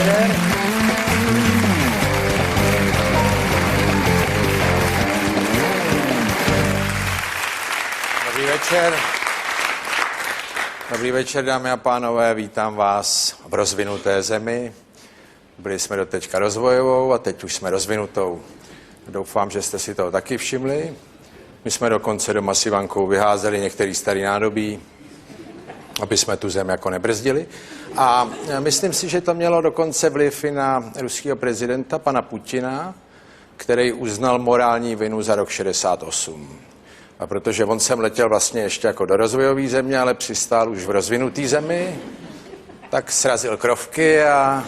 večer. Dobrý večer. Dobrý večer, dámy a pánové, vítám vás v rozvinuté zemi. Byli jsme doteďka rozvojovou a teď už jsme rozvinutou. Doufám, že jste si toho taky všimli. My jsme dokonce doma s Ivankou vyházeli některý starý nádobí, aby jsme tu zem jako nebrzdili. A myslím si, že to mělo dokonce vliv i na ruského prezidenta, pana Putina, který uznal morální vinu za rok 68. A protože on sem letěl vlastně ještě jako do rozvojové země, ale přistál už v rozvinuté zemi, tak srazil krovky a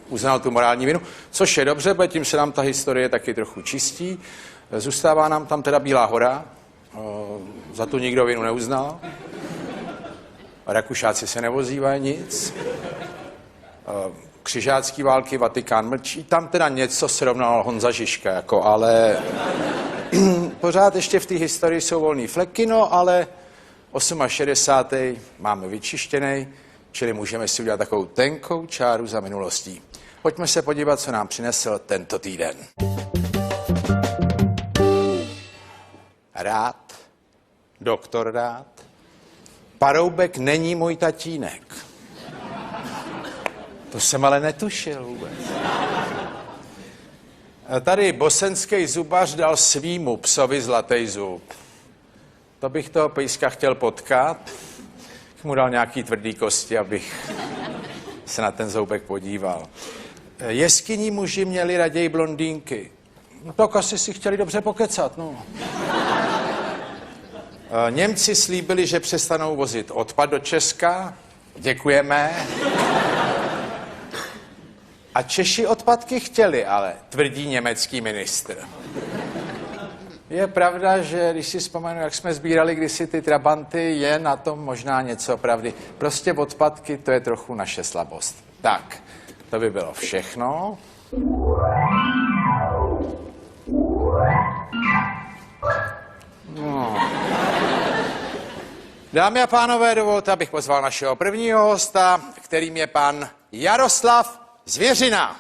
uznal tu morální vinu, což je dobře, protože tím se nám ta historie taky trochu čistí. Zůstává nám tam teda Bílá hora, za tu nikdo vinu neuznal. Rakušáci se nevozývají nic. Křižácký války, Vatikán mlčí. Tam teda něco srovnal Honza Žižka, jako, ale pořád ještě v té historii jsou volný fleky, no, ale 68. máme vyčištěný, čili můžeme si udělat takovou tenkou čáru za minulostí. Pojďme se podívat, co nám přinesl tento týden. Rád, doktor Rád, Paroubek není můj tatínek. To jsem ale netušil vůbec. Tady bosenský zubař dal svýmu psovi zlatý zub. To bych toho pejska chtěl potkat. Mu dal nějaký tvrdý kosti, abych se na ten zoubek podíval. Jeskyní muži měli raději blondýnky. No tak asi si chtěli dobře pokecat, no. Němci slíbili, že přestanou vozit odpad do Česka. Děkujeme. A Češi odpadky chtěli, ale tvrdí německý ministr. Je pravda, že když si vzpomenu, jak jsme sbírali kdysi ty trabanty, je na tom možná něco pravdy. Prostě odpadky, to je trochu naše slabost. Tak, to by bylo všechno. No. Dámy a pánové, dovolte, abych pozval našeho prvního hosta, kterým je pan Jaroslav Zvěřina.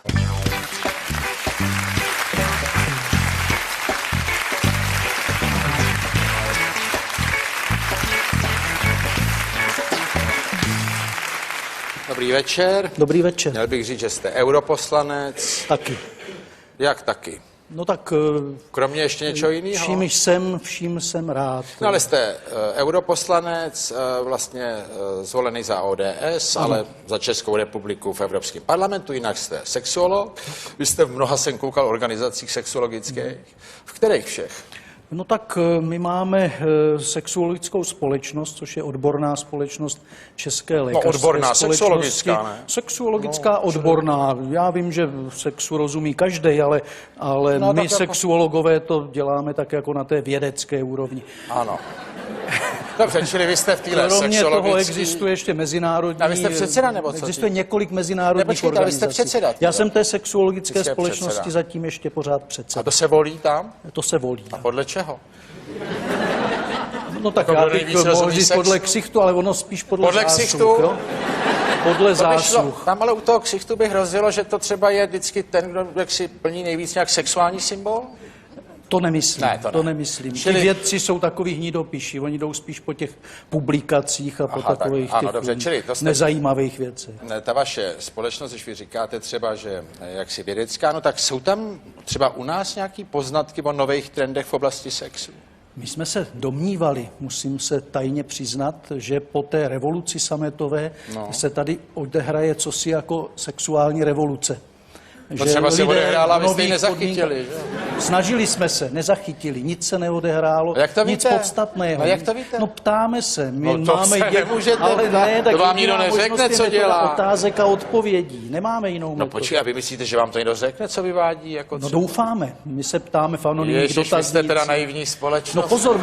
Dobrý večer. Dobrý večer. Měl bych říct, že jste europoslanec. Taky. Jak taky? No tak... Kromě ještě něčeho jiného? Vším jsem rád. No ale jste europoslanec, vlastně zvolený za ODS, ale za Českou republiku v Evropském parlamentu, jinak jste sexuolog. Vy jste v mnoha, jsem koukal, organizacích sexuologických. V kterých všech? No tak my máme sexuologickou společnost, což je odborná společnost České lékařské odborná, společnosti. sexuologická, ne? Sexuologická, odborná. Já vím, že sexu rozumí každej, ale no, my sexuologové to děláme tak jako na té vědecké úrovni. Ano. Dobře, čili vy jste v téhle sexuologické... Kromě toho existuje ještě mezinárodní... A vy jste předseda, nebo co? Existuje několik mezinárodních organizací. Vy jste předseda. Já jsem té sexuologické společnosti předseda. Zatím ještě pořád předseda. A to se volí tam? To se volí. A podle čeho? No tak já bych mohl říct podle ksichtu, ale ono spíš podle zásluh. Ksichtu? Jo? Podle zásluh. Tam ale u toho ksichtu bych rozdělil, že to třeba je vždycky ten, kdo jak si plní nejvíc nějak sexuální symbol? To nemyslím, ne, to nemyslím. Čili... Ti vědci jsou takový hnidopiši, oni jdou spíš po těch publikacích a po takových tak, ano, dobře, čili to nezajímavých věcech. Ta vaše společnost, když vy říkáte třeba, že jaksi vědecká, no tak jsou tam třeba u nás nějaký poznatky o nových trendech v oblasti sexu? My jsme se domnívali, musím se tajně přiznat, že po té revoluci sametové se tady odehraje cosi jako sexuální revoluce. To třeba se odehrála, vy jste ji nezachytili, že? Snažili jsme se, nezachytili, nic se neodehrálo, nic podstatného. A jak to víte? No ptáme se, my no to máme nemůžete, ale ne, tak to vám nikdo neřekne, co dělá. Otázek a odpovědí, nemáme jinou metodu. No počkej, a vy myslíte, že vám to někdo řekne, co vyvádí? Jako no doufáme, my se ptáme v anonymních dotaznících. Vy jste teda naivní společnost. No pozor,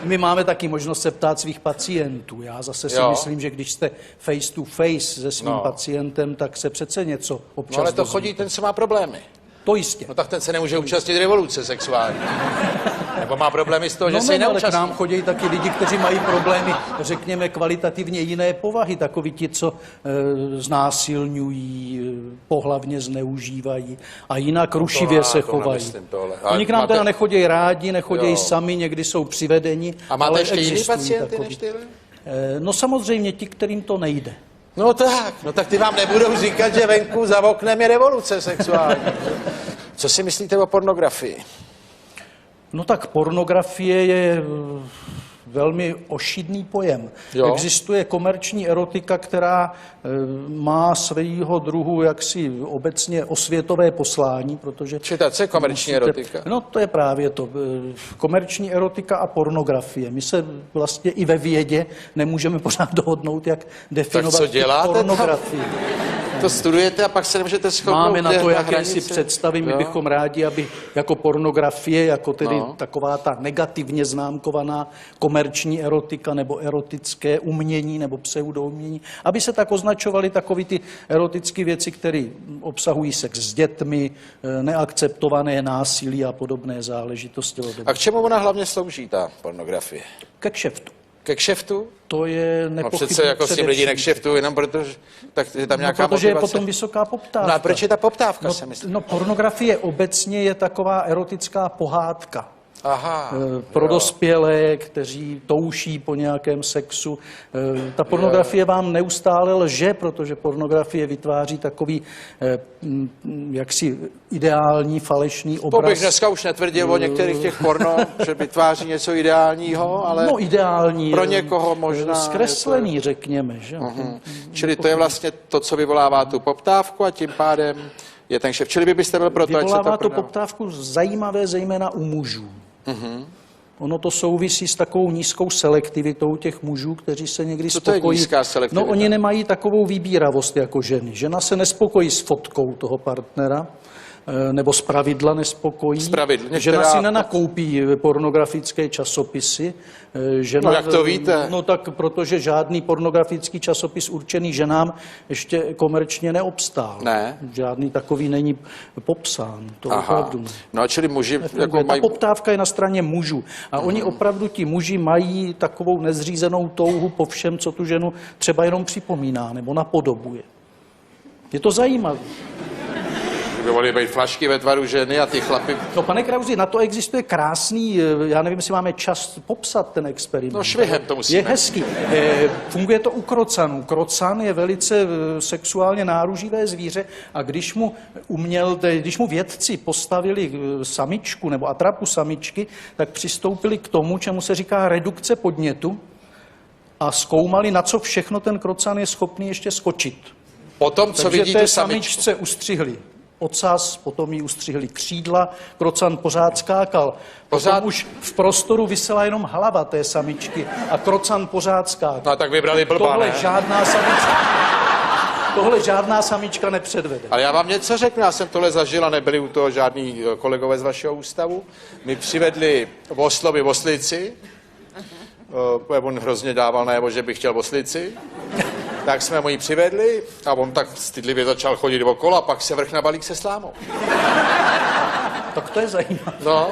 my máme taky možnost se ptát svých pacientů. Já zase si myslím, že když jste face to face se svým pacientem, tak se přece něco občas no ale to dozvíte. chodí ten, co má problémy. To jistě. No tak ten se nemůže účastnit revoluce sexuální. Nebo má problémy z toho, že se ale k neúčastní. nám chodí taky lidi, kteří mají problémy, řekněme, kvalitativně jiné povahy. Takoví ti, co znásilňují, pohlavně zneužívají a jinak rušivě se chovají. Oni k nám teda nechodí rádi, nechodí sami, někdy jsou přivedeni. A máte ale ještě jiný existují pacienty takoví. než tyhle? No samozřejmě ti, kterým to nejde. No tak ty vám nebudou říkat, že venku za oknem je revoluce sexuální. Co si myslíte o pornografii? No tak pornografie je velmi ošidný pojem. Jo. Existuje komerční erotika, která má svého druhu jaksi obecně osvětové poslání, protože... Co je komerční erotika? No to je právě to. Komerční erotika a pornografie. My se vlastně i ve vědě nemůžeme pořád dohodnout, jak definovat co děláte pornografii. To studujete a pak se nemůžete shodnout. Máme na to jakési hranice. představy, my bychom rádi, aby jako pornografie, jako tedy taková ta negativně známkovaná komerční erotika nebo erotické umění nebo pseudoumění, aby se tak označovaly takové ty erotické věci, které obsahují sex s dětmi, neakceptované násilí a podobné záležitosti. A k čemu ona hlavně slouží, ta pornografie? Ke kšeftu. Ke kšeftu? To je No nepochybně přece jako s tím lidi nekšeftují, jenom protože tak je tam nějaká protože je motivace. potom vysoká poptávka. No a proč je ta poptávka, se myslí? No pornografie obecně je taková erotická pohádka. Aha. Pro dospělé, kteří touší po nějakém sexu. Ta pornografie vám neustále lže, protože pornografie vytváří takový jaksi ideální, falešný obraz. To bych dneska už netvrdil o některých těch porno, že vytváří něco ideálního, ale no ideální. pro někoho možná... Zkreslený, řekněme. Že? Čili to je vlastně to, co vyvolává tu poptávku a tím pádem je ten šef. Čili vy byste byl pro to, ať se to vyvolává to prodává. poptávku zajímavé zejména u mužů. Ono to souvisí s takovou nízkou selektivitou těch mužů, kteří se někdy Co to je spokojí. nízká selektivita? No oni nemají takovou vybíravost jako ženy. Žena se nespokojí s fotkou toho partnera, nebo z pravidla nespokojí. Žena si nenakoupí pornografické časopisy. Žena, No jak to víte? No tak protože žádný pornografický časopis určený ženám ještě komerčně neobstál. Ne. Žádný takový není popsán. To opravdu ne. No a čili muži jako Ta mají... poptávka je na straně mužů. A oni opravdu, ti muži, mají takovou nezřízenou touhu po všem, co tu ženu třeba jenom připomíná nebo napodobuje. Je to zajímavé. By mohly být flašky ve tvaru ženy a ty chlapy... No, pane Krausi, na to existuje krásný, já nevím, jestli máme čas popsat ten experiment. No švihem to musíme. Je hezký. Funguje to u krocanů. Krocan je velice sexuálně náruživé zvíře a když mu vědci postavili samičku nebo atrapu samičky, tak přistoupili k tomu, čemu se říká redukce podnětu a zkoumali, na co všechno ten krocan je schopný ještě skočit. Potom, co Takže vidí té tu samičku. samičce ustřihli ocas, potom jí ustřihli křídla, krocan pořád skákal. Potom už v prostoru visela jenom hlava té samičky a krocan pořád skákal. No tak vybrali blba, Tohle ne? Tohle žádná samička nepředvede. Ale já vám něco řeknu, já jsem tohle zažil a nebyli u toho žádní kolegové z vašeho ústavu. My přivedli v Oslovi oslici, on hrozně dával najevo, že by chtěl oslici. Tak jsme mu ji přivedli a on tak stydlivě začal chodit okolo a pak se vrch na balík se slámou. Tak to je zajímavé. No.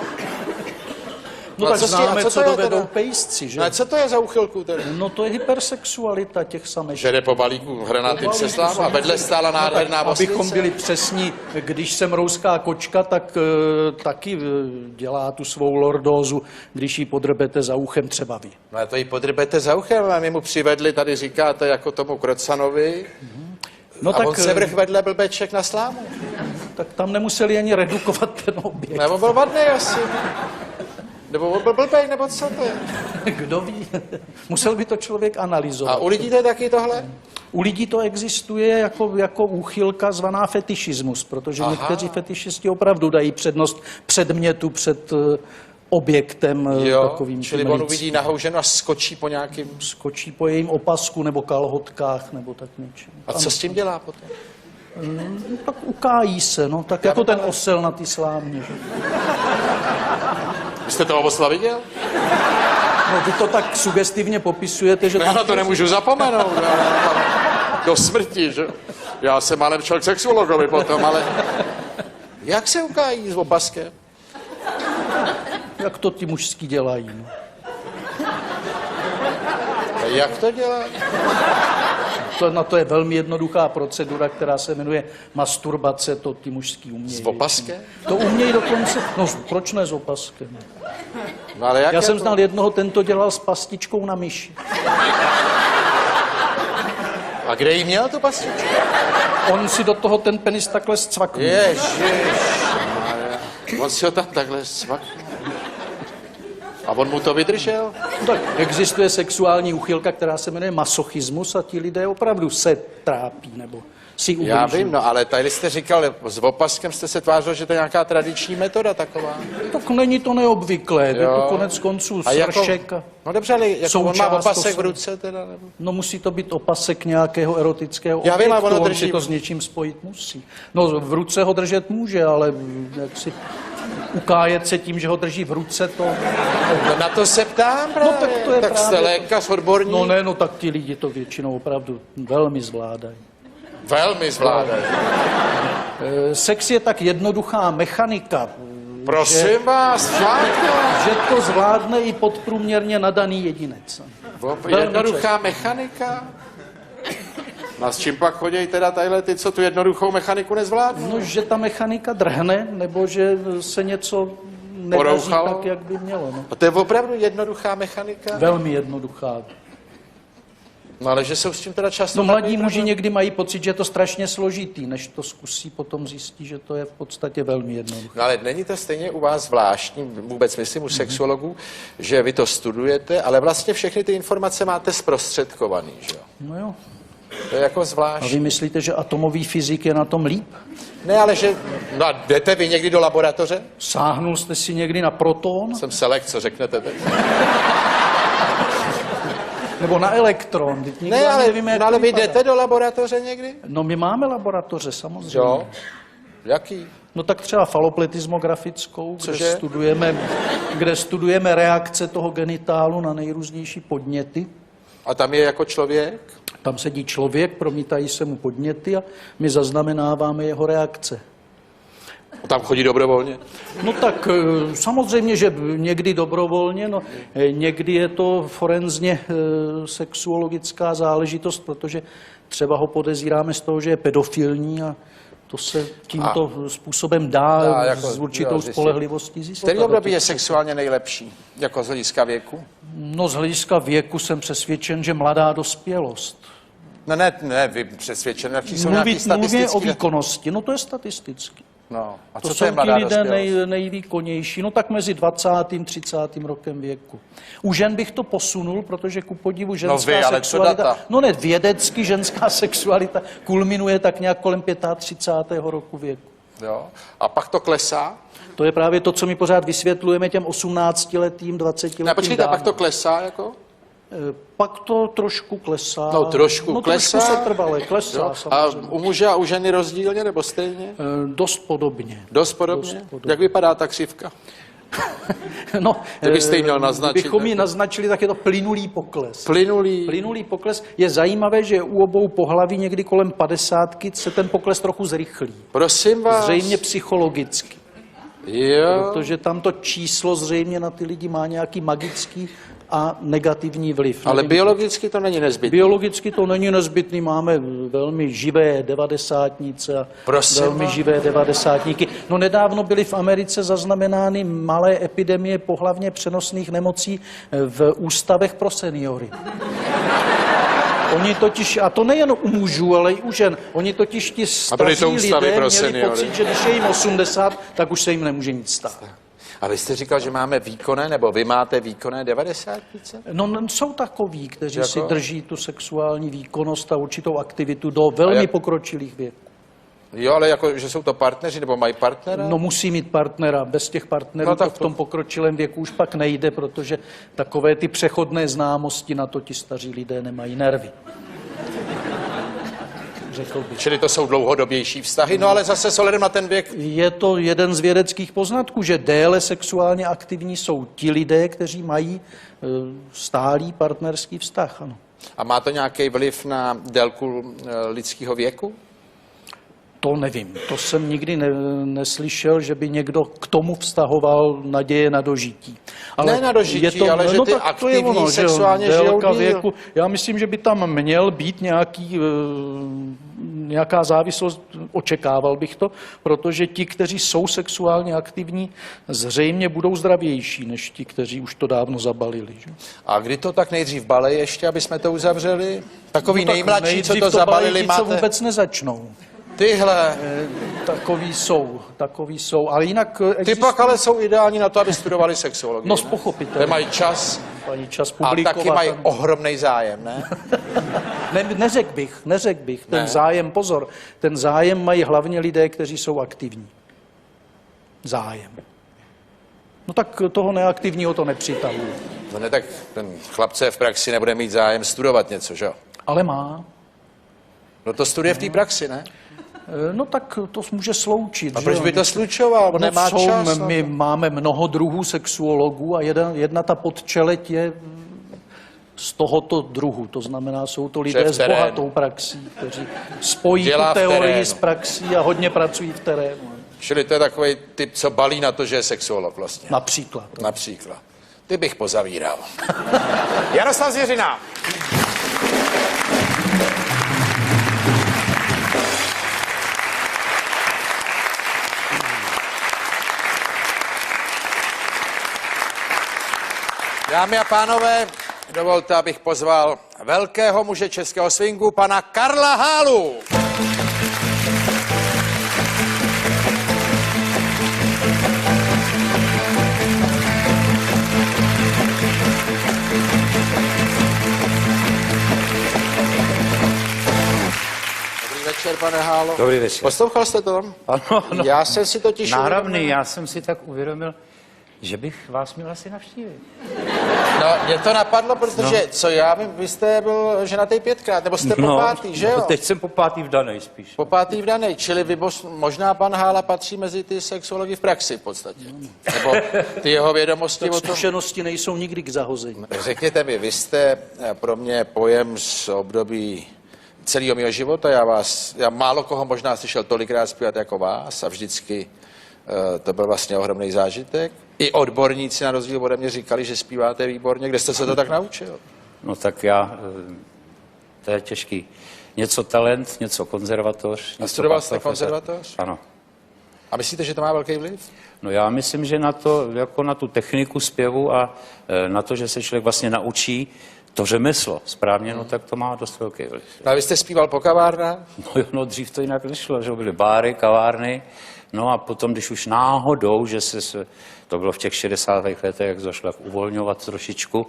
No a tak co s tím- a známe, co co to je dovedou teda? pejsci, že? No a co to je za úchylku tedy? No to je hypersexualita těch samečků. Že jde po balíku hranatým se slámou a vedle stála nádherná Abychom oslice. byli přesní, když jsem rouská kočka, tak taky dělá tu svou lordózu, když ji podrbete za uchem třeba vy. No a to ji podrbete za uchem a my mu přivedli, tady říkáte, jako tomu Krocanovi. No A tak, on se vrch vedle blbeček na slámu. tak tam nemuseli ani redukovat ten objekt. Nebo byl vadný asi. Nebo on byl blbej, nebo co to je? Kdo ví? Musel by to člověk analyzovat. A u lidí to je taky tohle? U lidí to existuje jako úchylka zvaná fetišismus, protože někteří fetišisti opravdu dají přednost předmětu před objektem takovým. Čili on uvidí nahou ženu a skočí po nějakým... Skočí po jejím opasku nebo kalhotkách nebo tak něčem. A co s tím dělá potom? Tak ukájí se, no, tak jako ten osel na ty slámě. Že? Vy jste toho osla viděl? No, vy to tak sugestivně popisujete, že No, já na to nemůžu zapomenout. Do smrti, že? Já jsem málem šel k sexuologovi potom, ale... Jak se ukájí s opaskem? Jak to ty mužský dělají? No? A jak to dělá? Na to je velmi jednoduchá procedura, která se jmenuje masturbace, to ty mužský umějí. S opaskem? To umějí dokonce, no proč ne s opaskem? No, ale jak Já jsem to? znal jednoho, ten to dělal s pastičkou na myši. A kde jí měl tu pastičku? On si do toho ten penis takhle zcvaknul. Ježišmarja. On si ho tam takhle svakl. A on mu to vydržel? No tak existuje sexuální úchylka, která se jmenuje masochismus a ti lidé opravdu se trápí nebo si ublíží. Já vím, no ale tady jste říkal, s opaskem jste se tvářil, že to je nějaká tradiční metoda taková. Tak není to neobvyklé, je to konec konců sršek. No dobře, ale jako on má součást opasek to v ruce teda? Nebo? No musí to být opasek nějakého erotického Já vím, ale objektu, ono on drží- si to s něčím spojit musí. No v ruce ho držet může, ale jak si ukájet se tím, že ho drží v ruce, to... No na to se ptám právě. No tak to je tak jste právě- lékař, odborník. No ne, no tak ti lidi to většinou opravdu velmi zvládají. Velmi zvládají. Sex je tak jednoduchá mechanika, Prosím vás, fakt, že to zvládne i podprůměrně nadaný jedinec. jednoduchá mechanika? No a s čím pak chodí teda tadyhle ty, co tu jednoduchou mechaniku nezvládnou? No, že ta mechanika drhne, nebo že se něco nedaří Porouchalo? tak, jak by mělo. No. A to je opravdu jednoduchá mechanika? Velmi jednoduchá. No ale že jsou s tím teda často... No mladí takový muži problém? někdy mají pocit, že je to strašně složitý, než to zkusí, potom zjistí, že to je v podstatě velmi jednoduché. No ale není to stejně u vás zvláštní, vůbec myslím u sexuologů, že vy to studujete, ale vlastně všechny ty informace máte zprostředkovaný, že jo? No jo. To je jako A vy zvláštní. myslíte, že atomový fyzik je na tom líp? Ne, ale že... No a jdete vy někdy do laboratoře? Sáhnul jste si někdy na proton? Jsem selek, co řeknete teď? Nebo na elektron? Teď nikdo Ne, ani ale, nevíme, jak no, to ale vy vypadá. jdete do laboratoře někdy? No my máme laboratoře, samozřejmě. Jo. Jaký? No tak třeba falopletismografickou, Cože? kde studujeme reakce toho genitálu na nejrůznější podněty. A tam je jako člověk? Tam sedí člověk, promítají se mu podněty a my zaznamenáváme jeho reakce. A tam chodí dobrovolně? No tak samozřejmě, že někdy dobrovolně, no, někdy je to forenzně sexuologická záležitost, protože třeba ho podezíráme z toho, že je pedofilní a to se tímto způsobem dá jako, s určitou jo, zjistit. spolehlivostí zjistit. Který období je sexuálně nejlepší? Jako z hlediska věku? No z hlediska věku jsem přesvědčen, že mladá dospělost. Ne, vy přesvědčen, jaký jsou nějaký Mluvě o statistický... výkonnosti, no to je statisticky. No, a To co jsou to je ti mladá lidé dospělost? nejvýkonnější, no tak mezi 20. a 30. rokem věku. U žen bych to posunul, protože ku podivu ženská vy, ale co sexualita... data? No ne, vědecky ženská sexualita kulminuje tak nějak kolem 35. roku věku. Jo. A pak to klesá? To je právě to, co my pořád vysvětlujeme těm 18letým, 20letým Ne, počkejte, a pak to dávám. klesá jako? Pak to trošku klesá. No, trošku klesá. Trošku se trvale klesá, Jo. A samozřejmě. u muže a u ženy rozdílně nebo stejně? Dost podobně. Dost podobně? Dost podobně. Jak vypadá ta křivka? No, Kdybyste ji měl naznačit, Kdybychom ji jako- naznačili, tak je to plynulý pokles. Plynulý. Plynulý pokles. Je zajímavé, že u obou pohlaví někdy kolem 50 se ten pokles trochu zrychlí. Prosím vás. Zřejmě psychologicky. Jo. Protože tam to číslo zřejmě na ty lidi má nějaký magický a negativní vliv. Ale Nevím, biologicky to není nezbytné. biologicky to není nezbytný, máme velmi živé devadesátnice a Prosím velmi vás. živé devadesátníky. No nedávno byly v Americe zaznamenány malé epidemie pohlavně přenosných nemocí v ústavech pro seniory. Oni totiž, a to nejen u mužů, ale i u žen, oni totiž ti A byly to staří ústavy lidé pro měli seniory. pocit, že když je jim 80, tak už se jim nemůže nic stát. A vy jste říkal, že máme výkonné, nebo vy máte výkonné 90? No jsou takoví, kteří Jako? si drží tu sexuální výkonnost a určitou aktivitu do velmi jak- pokročilých věků. Jo, ale jako, že jsou to partneři, nebo mají partnera? No musí mít partnera, bez těch partnerů No, tak to v tom pokročilém věku už pak nejde, protože takové ty přechodné známosti na to ti staří lidé nemají nervy. Řekl bych. Čili to jsou dlouhodobější vztahy, no ale zase s ohledem na ten věk. Je to jeden z vědeckých poznatků, že déle sexuálně aktivní jsou ti lidé, kteří mají stálý partnerský vztah. Ano. A má to nějaký vliv na délku lidského věku? To nevím, to jsem nikdy neslyšel, že by někdo k tomu vztahoval naděje na dožití. Ale ne na dožití, ale že ty aktivní sexuálně žijou díl. Věku. Já myslím, že by tam měl být nějaká závislost, očekával bych to, protože ti, kteří jsou sexuálně aktivní, zřejmě budou zdravější, než ti, kteří už to dávno zabalili. Že? A kdy to tak nejdřív balej ještě, aby jsme to uzavřeli? Takový nejmladší, co to zabalili, máte? Co vůbec nezačnou. Tyhle. Takový jsou, ale jinak... Ty pak ale jsou ideální na to, aby studovali sexologii. No, pochopitelně. Mají čas. Mají čas publikovat. A taky mají ohromný zájem, ne? Neřekl bych. Ten zájem, pozor, ten zájem mají hlavně lidé, kteří jsou aktivní. Zájem. No tak toho neaktivního to nepřitahuje. No ne, tak ten chlapce v praxi nebude mít zájem studovat něco, že jo? Ale má. No to studuje v té praxi, ne? No tak to může sloučit. A proč by to slučoval? On nemá čas. My máme mnoho druhů sexuologů a jedna ta podčeleť je z tohoto druhu. To znamená, jsou to lidé s bohatou praxí, kteří spojí tu teorii s praxí a hodně pracují v terénu. Čili to je takový typ, co balí na to, že je sexuolog vlastně. Například. Ty bych pozavíral. Jaroslav Zvěřina. Dámy a pánové, dovolte, abych pozval velkého muže českého swingu, pana Karla Hálu. Dobrý večer, pane Hálo. Dobrý večer. Poslouchal jste to? Ano. Já jsem si totiž... Náramný, já jsem si tak uvědomil, že bych vás měl asi navštívit. No, mě to napadlo, protože, co já vím, vy jste byl ženatý 5krát, nebo jste po pátý, že jo? No, teď jsem po pátý vdanej spíš. Po pátý vdanej, čili vy možná pan Hála patří mezi ty sexology v praxi v podstatě. Nebo ty jeho vědomosti o tom... Zkušenosti nejsou nikdy k zahození. Řekněte mi, vy jste pro mě pojem z období celého mého života, já málo koho možná slyšel tolikrát zpívat jako vás a vždycky to byl vlastně ohromný zážitek. I odborníci na rozdíl ode mě říkali, že zpíváte výborně. Kde jste se to tak naučil? No tak to je těžký. Něco talent, něco konzervatoř. A studoval jste konzervatoř? Ano. A myslíte, že to má velký vliv? No já myslím, že na to, jako na tu techniku zpěvu a na to, že se člověk vlastně naučí to řemeslo správně, no tak to má dost velký vliv. No a vy jste zpíval po kavárnách? No dřív to jinak nešlo, že byly báry, kavárny. No a potom, když už náhodou, že to bylo v těch 60. letech, jak zašla uvolňovat trošičku,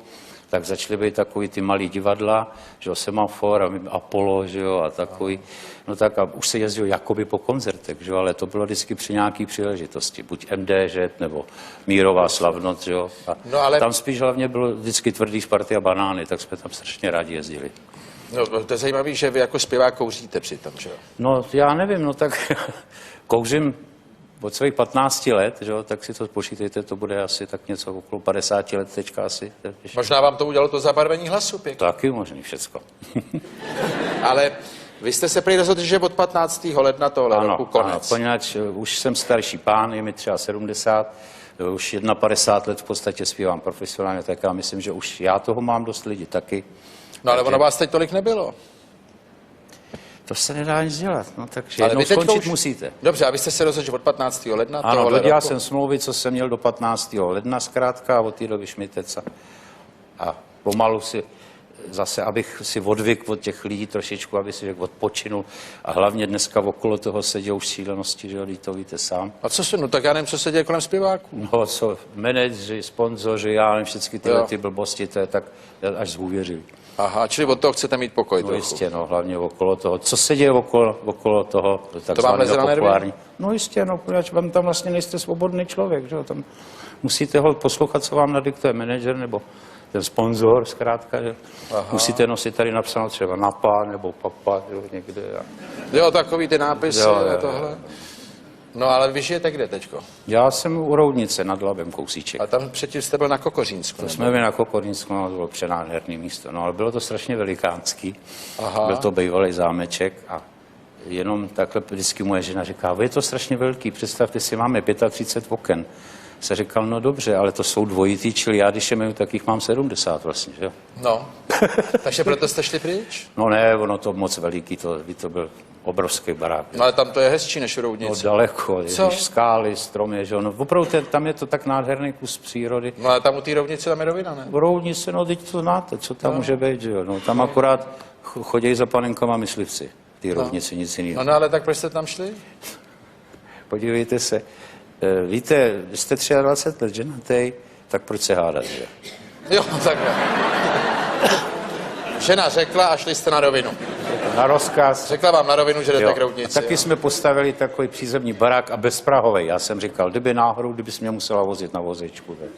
tak začaly být takový ty malý divadla, že jo, Semafor a Apollo, že jo, a takový. No tak a už se jezdilo jakoby po koncertech, že jo, ale to bylo vždycky při nějaký příležitosti, buď MDŽ nebo Mírová slavnost, že jo. A no, ale... tam spíš hlavně bylo vždycky tvrdý Sparty a banány, tak jsme tam strašně rádi jezdili. No to je zajímavé, že vy jako zpěvák kouříte přitom, že jo? No já nevím, no tak kouřím od svých 15 let, že jo, tak si to počítejte, to bude asi tak něco okolo 50 let teďka asi. Možná vám to udělalo to zabarvení hlasu pěkně. Taky možný všecko. Ale vy jste se prý rozhodli, že od 15. ledna tohle roku konec. Ano, poněvadž už jsem starší pán, je mi třeba 70, už 51 let v podstatě zpívám profesionálně, tak já myslím, že už já toho mám dost lidi taky. No ale ono vás teď tolik nebylo. To se nedá nic dělat, no takže jednou skončit už... musíte. Dobře, a vy jste se rozhodli, že od 15. ledna ano, dodělal jsem smlouvy, co jsem měl do 15. ledna zkrátka a od té doby šmitec a pomalu si zase, abych si odvyk od těch lidí trošičku, aby si odpočinul a hlavně dneska okolo toho se dějou šílenosti, že jo, to víte sám. A co se, no tak já nevím, co se děje kolem zpěváků. No co, manažeři, sponzoři, já nevím, všechny ty blbosti, to je tak až zhůvěřili. Aha, čili od toho chcete mít pokoj no trochu. Jistě, no, hlavně okolo toho. Co se děje okolo toho, to vám leze na nervy? No jistě, no, protože vám tam vlastně nejste svobodný člověk, že jo, tam musíte ho poslouchat, co vám nadiktuje manažer nebo ten sponzor, zkrátka, že musíte nosit tady napsáno třeba Napa nebo Papa, jo, někde. Jo, takový ty nápisy, jo. Tohle. No ale vy žijete kde teďko? Já jsem u Roudnice nad Labem kousíček. A tam předtím jste byl na Kokořínsku? To jsme byli na Kokořínsku, no, to bylo přenádherný místo, no ale bylo to strašně velikánský. Aha. Byl to bývalý zámeček a jenom takhle vždycky moje žena říká, je to strašně velký, představte si, máme 35 oken. Se říkal, no dobře, ale to jsou dvojitý, čili já, když je měju, tak jich mám 70 vlastně, že jo. No, takže proto jste šli pryč? No ne, ono to moc veliký, to byl obrovský barák. No ale tam to je hezčí než v No Roudnici. daleko, ježiš, skály, stromy, že jo. No opravdu tam je to tak nádherný kus přírody. No ale tam u té Roudnice tam je rovina, ne? V Roudnici, no teď to znáte, co tam může být, že jo. No tam akorát chodí za panenkama myslivci, v té Roudnici, nic jiného. No ale tak proč jste tam šli? Podívejte se, víte, vy jste 23 let ženatý, tak proč se hádat, že? Jo, takhle. Žena řekla a šli jste na rovinu. Na rozkaz. Řekla vám na rovinu, že jdete k A Roudnici. taky jo? jsme postavili takový přízemní barák a bezprahovej. Já jsem říkal, kdyby náhodou, kdybys mě musela vozit na vozečku. Tak...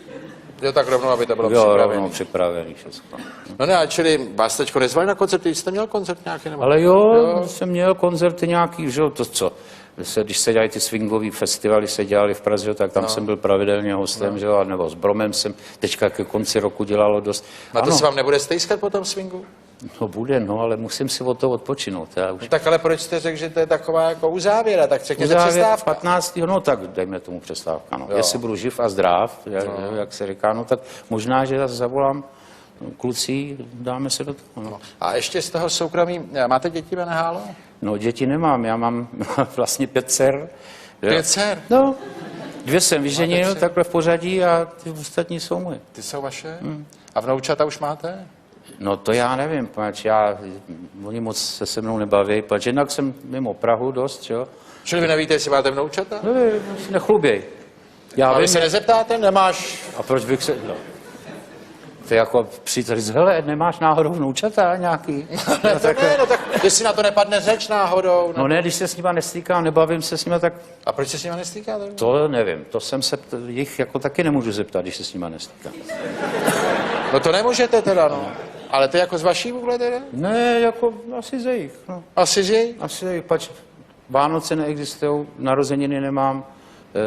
Jo, tak rovnou, aby to bylo Jo, připravené. rovnou připravený všechno. No ne, čili vás teďko nezvali na koncert, jste měl koncert nějaký? Nebo... Ale jo, jsem měl koncerty nějaký, že jo, to co? Když se dělají ty swingové festivaly, se dělali v Praze, tak tam jsem byl pravidelně hostem, že jo, nebo s Bromem jsem teďka ke konci roku dělalo dost. A to se vám nebude stejskat po tom swingu? No bude, no, ale musím si od toho odpočinout. Já už No, tak ale proč jste řekl, že to je taková jako uzávěra, tak řekněte Uzávěr přestávka. 15. No tak dejme tomu přestávka. No. Jestli budu živ a zdrav, jak se říká, no tak možná, že zase zavolám kluci, dáme se do toho. No. A ještě z toho soukromí, máte děti, pane Hálo? No děti nemám, já mám vlastně 5 dcer. 5 dcer? No, 2 jsem vyženil takhle v pořadí a ty ostatní jsou moje. Ty jsou vaše? A vnoučata už máte? No to já nevím, protože oni moc se mnou nebaví, protože jednak jsem mimo Prahu dost, jo. Čili vy nevíte, jestli máte vnoučata? No, nechluběj. Já A vy vím, se nezeptáte, nemáš... a proč bych se... No. To je jako přítel říct, hele, nemáš náhodou vnoučata nějaký? No, tak ne, no tak jestli na to nepadne řeč náhodou. No ne, když se s nima nestýkám, nebavím se s nima, tak A proč se s nimi nestýkáte? to nevím. To jsem se jich jako taky nemůžu zeptat, když se s nima nestýkám. No to nemůžete teda, no. Ale to je jako z vaší vůle teda? Ne, jako asi ze jich. No. Asi že? Asi ze jich, pač Vánoce neexistují, narozeniny nemám,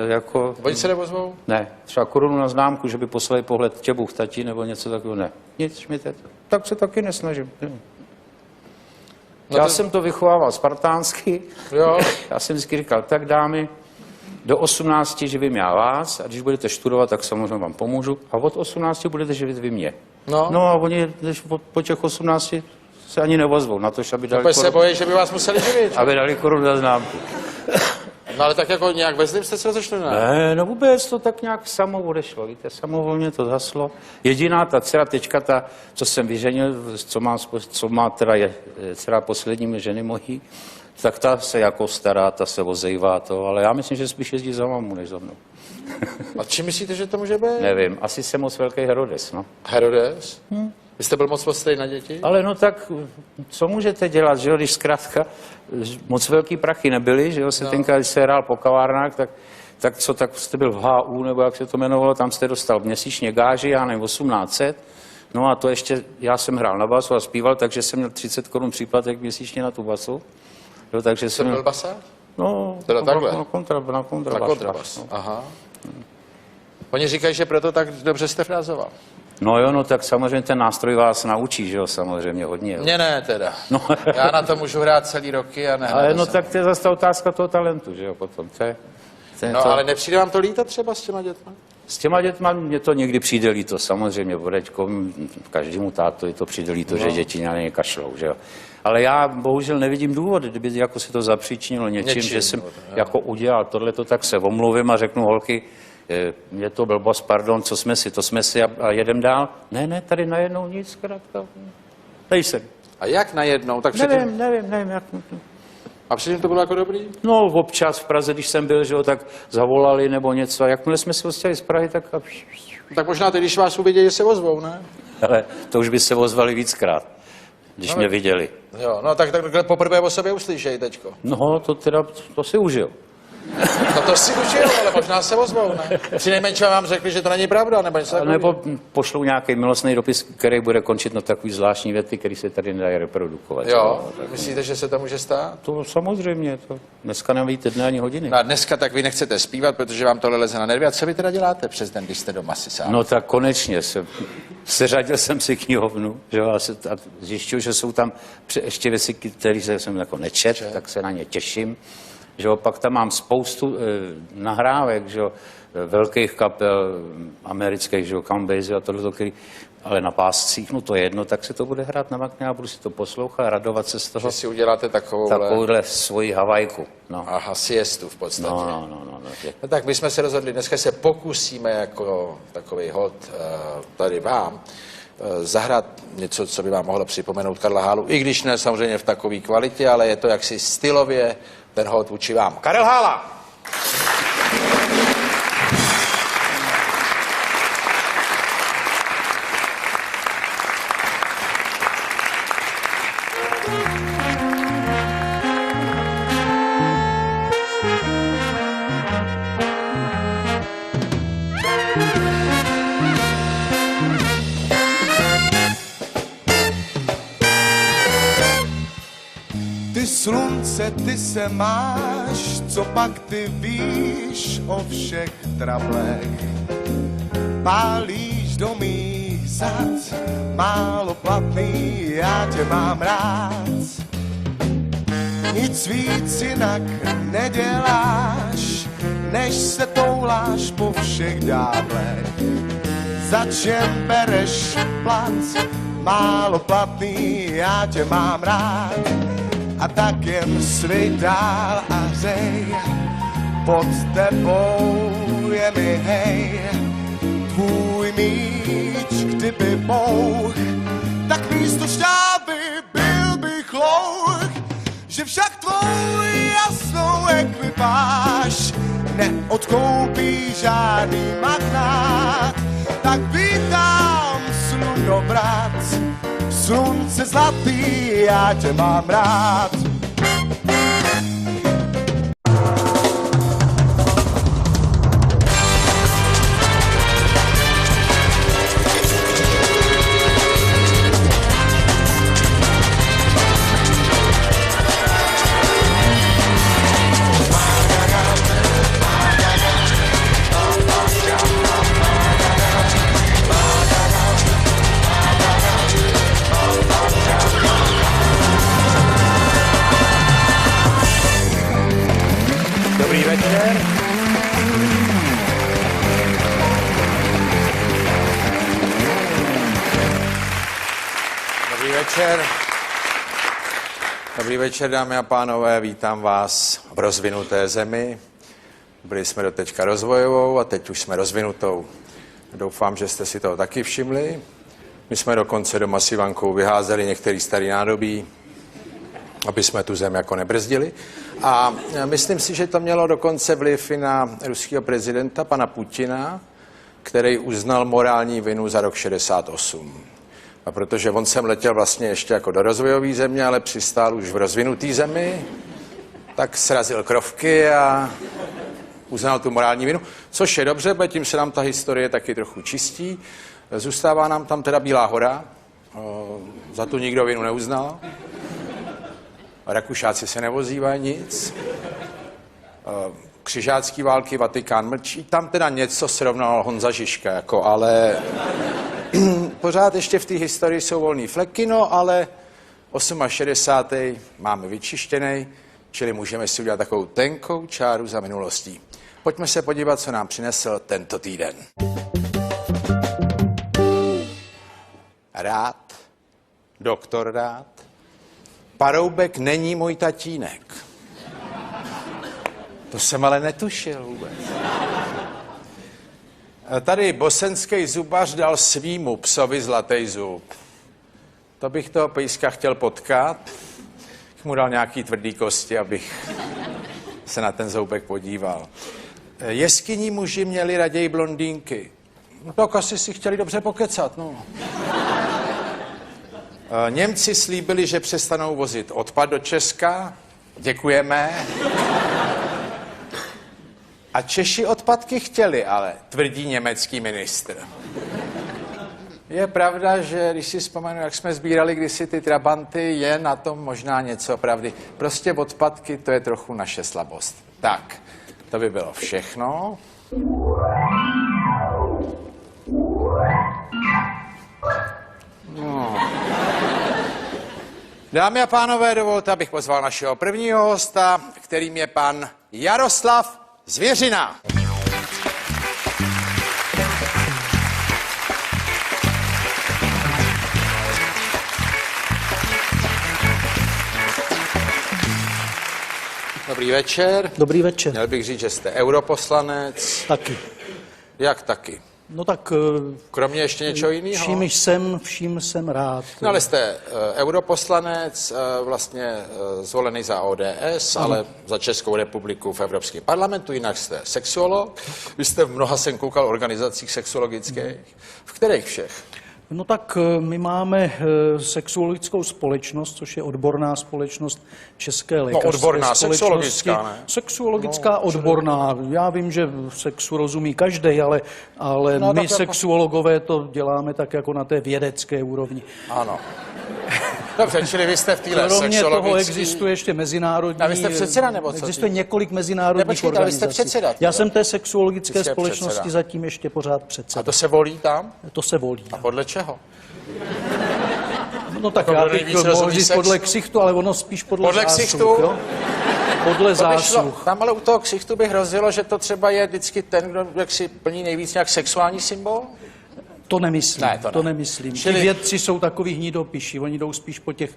jako... Oni se nevozvou? Ne, třeba korunu na známku, že by poslali pohled tě Bůh, tati, nebo něco takového, ne. Nic, šmite. Tak se taky nesnažím. No Já to- jsem to vychovával spartánsky. Jo. Já jsem vždycky říkal, tak dámy, do 18 živím já vás a když budete studovat, tak samozřejmě vám pomůžu. A od 18 budete živit vy mě. No a oni když po těch 18 se ani nevozvou na to, aby dali, Protože se bojí, že by vás museli živit. aby dali korunu na známku. No ale tak jako nějak ve zlým jste se rozešli, ne? Ne, no vůbec to tak nějak samo odešlo, víte, samovolně to zaslo. Jediná ta dcera, teďka ta, co jsem vyženil, co má teda je dcera poslední ženy mojí, tak ta se jako stará, ta se ozejvá to, ale já myslím, že spíš jezdí za mamu, než za mnou. A čím myslíte, že to může být? Nevím, asi jsem moc velký Herodes, no. Herodes? Vy jste byl moc ostrý na děti? Ale no tak, co můžete dělat, že jo, když zkrátka moc velký prachy nebyly, že jo, se tenkrát, když se hrál po kavárnách, tak co, tak jste byl v HU, nebo jak se to jmenovalo, tam jste dostal měsíčně gáži, já nevím, 1800, no a to ještě, já jsem hrál na basu a zpíval, takže jsem měl 30 korun příplatek měsíčně na tu basu, jo, takže jsem Byl měl, basář? no, Teda takhle? na kontrabas. Na kontrabas. Aha. Oni říkají, že proto tak dobře jste frázoval. No jo, no tak samozřejmě ten nástroj vás naučí, že jo, samozřejmě hodně. Jo. Mně ne teda. No. Já na to můžu hrát celý roky a ne. Ale no tak to je zase ta otázka toho talentu, že jo, potom. No ale nepřijde vám to líto třeba s těma dětma? S těma dětma mě to někdy přijde líto, samozřejmě, Boreďko, každému tátovi to přijde líto, že děti na ně kašlou, že jo. Ale já bohužel nevidím důvod, kdyby jako se to zapříčinilo něčím, že jsem jako udělal tohleto, tak se omluvím a řeknu, holky, je to blbost, pardon, co jsme si, to jsme si a jedem dál. Ne, tady najednou nic, zkrátka. Nejsem. A jak najednou? Tak předtím... Nevím, jak... A předtím to bylo jako dobrý? No, občas v Praze, když jsem byl, že jo, tak zavolali nebo něco. A jakmile jsme se odstěhli z Prahy, tak... Tak možná teď, když vás uvidí, že se ozvou, ne? Ale to už by se ozvali víckrát, když mě viděli. Jo, no tak takhle poprvé o sobě uslyšej teďko. No, to teda, to si užil. No to si užijou, ale možná se ozvou, ne? Přinejmenším vám řekli, že to není pravda, nebo něco takového. Nebo pošlou nějaký milostný dopis, který bude končit na takový zvláštní věty, který se tady nedají reprodukovat. Jo, myslíte, že se to může stát? To samozřejmě, to dneska nevíte dne ani hodiny. No a dneska tak vy nechcete zpívat, protože vám tohle leze na nervy. A co vy teda děláte přes den, když jste doma si sám? No tak konečně seřadil jsem si knihovnu, že jo, a zjišťuju, že jsou tam ještě věci, které jsem jako nečet, tak se na ně těším. Že jo, pak tam mám spoustu nahrávek, že jo, velkých kapel amerických, že jo, Count Basie a tohle, který, ale na páscích, no to je jedno, tak se to bude hrát na makně a budu si to poslouchat, radovat se z toho. Že si uděláte takovouhle svoji Havajku. No. Aha, siestu v podstatě. No. No tak my jsme se rozhodli, dneska se pokusíme jako takový hod tady vám zahrát něco, co by vám mohlo připomenout Karla Hálu, i když ne samozřejmě v takové kvalitě, ale je to jaksi stylově ten hod vůči vám. Karel Hála! Ty slunce, ty se máš, co pak ty víš o všech trablech. Pálíš do mých zad, málo platný, já tě mám rád. Nic víc jinak neděláš, než se touláš po všech dáblech. Za čem bereš plat, málo platný, já tě mám rád. A tak jen svej dál a řej, pod tebou je mi hej. Tvůj míč, kdyby mohl, tak místo šťávy byl bych louh. Že však tvou jasnou ekvipáž neodkoupí žádný magnát. Tak vítám slunobrat, slunce zlatý, já tě mám rád. Dobrý večer. Dobrý večer. Dobrý večer, dámy a pánové, vítám vás v rozvinuté zemi. Byli jsme doteďka rozvojovou a teď už jsme rozvinutou. Doufám, že jste si toho taky všimli. My jsme dokonce doma s Ivankou vyházeli některý starý nádobí, aby jsme tu zem jako nebrzdili. A myslím si, že to mělo dokonce vliv i na ruského prezidenta, pana Putina, který uznal morální vinu za rok 68. A protože on sem letěl vlastně ještě jako do rozvojové země, ale přistál už v rozvinutý zemi, tak srazil krovky a uznal tu morální vinu, což je dobře, protože tím se nám ta historie taky trochu čistí. Zůstává nám tam teda Bílá hora, za tu nikdo vinu neuznal. Rakušáci se nevozývají nic. Křižácký války, Vatikán mlčí. Tam teda něco srovnal Honza Žižka, jako, ale pořád ještě v té historii jsou volný fleky, no, ale 68. máme vyčištěný, čili můžeme si udělat takovou tenkou čáru za minulostí. Pojďme se podívat, co nám přinesl tento týden. Rád, doktor Rád, Paroubek není můj tatínek. To jsem ale netušil vůbec. Tady bosenský zubař dal svýmu psovi zlatý zub. To bych toho pejska chtěl potkat. Mu dal nějaký tvrdý kosti, abych se na ten zoubek podíval. Jeskyní muži měli raději blondýnky. No tak asi si chtěli dobře pokecat, no. Němci slíbili, že přestanou vozit odpad do Česka. Děkujeme. A Češi odpadky chtěli, ale tvrdí německý ministr. Je pravda, že když si vzpomenu, jak jsme sbírali kdysi ty trabanty, je na tom možná něco pravdy. Prostě odpadky, to je trochu naše slabost. Tak, to by bylo všechno. No. Dámy a pánové, dovolte, abych pozval našeho prvního hosta, kterým je pan Jaroslav Zvěřina. Dobrý večer. Dobrý večer. Měl bych říct, že jste europoslanec. Taky. Jak taky? No tak Kromě ještě něčeho jiného? vším jsem rád. No ale jste europoslanec, vlastně zvolený za ODS, ale za Českou republiku v Evropském parlamentu, jinak jste sexuolog. Vy jste v mnoha, jsem koukal, organizacích sexuologických. V kterých všech? No tak my máme sexuologickou společnost, což je odborná společnost České lékařské odborná, společnosti. sexuologická, ne? Sexuologická, odborná. Já vím, že sexu rozumí každej, ale No, my tak jako- sexuologové to děláme tak jako na té vědecké úrovni. Ano. Dobře, čili vy jste v téhle Kromě toho sexuologické... existuje ještě mezinárodní... A vy jste předseda, nebo co? Existuje několik mezinárodních Nepočkejte, ale vy jste organizací. předseda. Já jsem té sexuologické Vy jste společnosti předseda. zatím ještě pořád A předseda. to se volí tam? To se volí. A podle čeho? No tak Kdo já bych nejvíc mohl rozumí říct sexu? podle ksichtu, ale ono spíš podle zásluh. ksichtu? Jo? Podle To by šlo. zásluh. Tam ale u toho ksichtu by hrozilo, že to třeba je vždycky ten, kdo jak si plní nejvíc nějak sexuální symbol? To nemyslím. Ne, to ne. nemyslím. Čili- Ti vědci jsou takový hnidopiši, oni jdou spíš po těch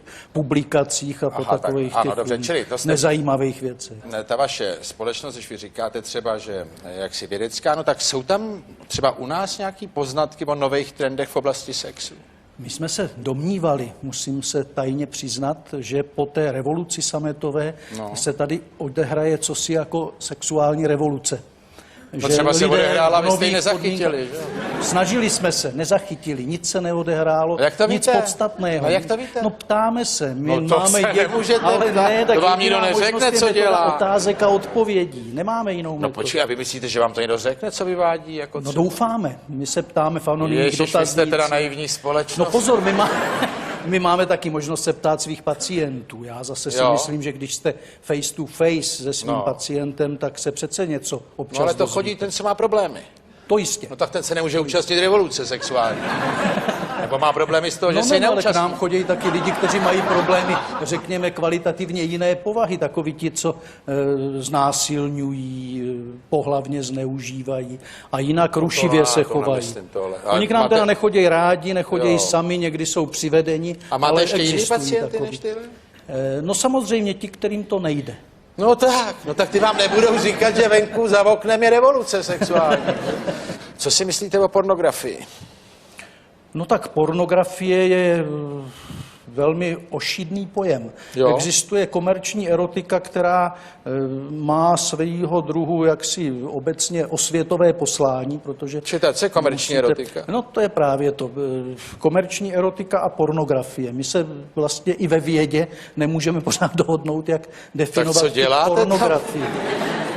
publikacích a po Aha, tak, takových ano, těch dobře, čili to jste- nezajímavých věcech. Ne, ta vaše společnost, když vy říkáte třeba, že jaksi vědecká, no tak jsou tam třeba u nás nějaký poznatky o nových trendech v oblasti sexu? My jsme se domnívali, musím se tajně přiznat, že po té revoluci sametové se tady odehraje cosi jako sexuální revoluce. No třeba se lidé odehrála, v vy jste ji nových nezachytili, že? Snažili jsme se, nezachytili, nic se neodehrálo, A jak to nic víte? podstatného. A jak to víte? No ptáme se, my No to máme se nemůžete ale ptát, ne, tak to vám jediná nikdo neřekne, možnost je co metoda dělá. otázek a odpovědí, nemáme jinou No metodu. počkej, a vy myslíte, že vám to někdo řekne, co vyvádí? Jako No co? doufáme, my se ptáme v anonymních Ježiš, vy jste dotaznících. teda naivní společnost. No pozor, my máme taky možnost se ptát svých pacientů. Já zase si Jo. myslím, že když jste face to face se svým No. pacientem, tak se přece něco občas No ale to dozvíte. chodí ten, co má problémy. To jistě. No tak ten se nemůže účastnit revoluce sexuální. Nebo má problémy z toho, že se ji ale k neúčastní. nám chodí taky lidi, kteří mají problémy, řekněme, kvalitativně jiné povahy. Takoví ti, co znásilňují, pohlavně zneužívají a jinak rušivě se to chovají. nemyslím tohle. Ale Oni k nám máte- teda nechodí rádi, nechodí Jo. sami, někdy jsou přivedeni, A máte ale ještě jiný existují pacienty takoví. než tyhle? No samozřejmě ti, kterým to nejde. No tak ty vám nebudou říkat, že venku za oknem je revoluce sexuální. Co si myslíte o pornografii? No tak pornografie je velmi ošidný pojem. Jo. Existuje komerční erotika, která má svého druhu jaksi obecně osvětové poslání, protože... Co je komerční erotika? No to je právě to. Komerční erotika a pornografie. My se vlastně i ve vědě nemůžeme pořád dohodnout, jak definovat co děláte tam? pornografii.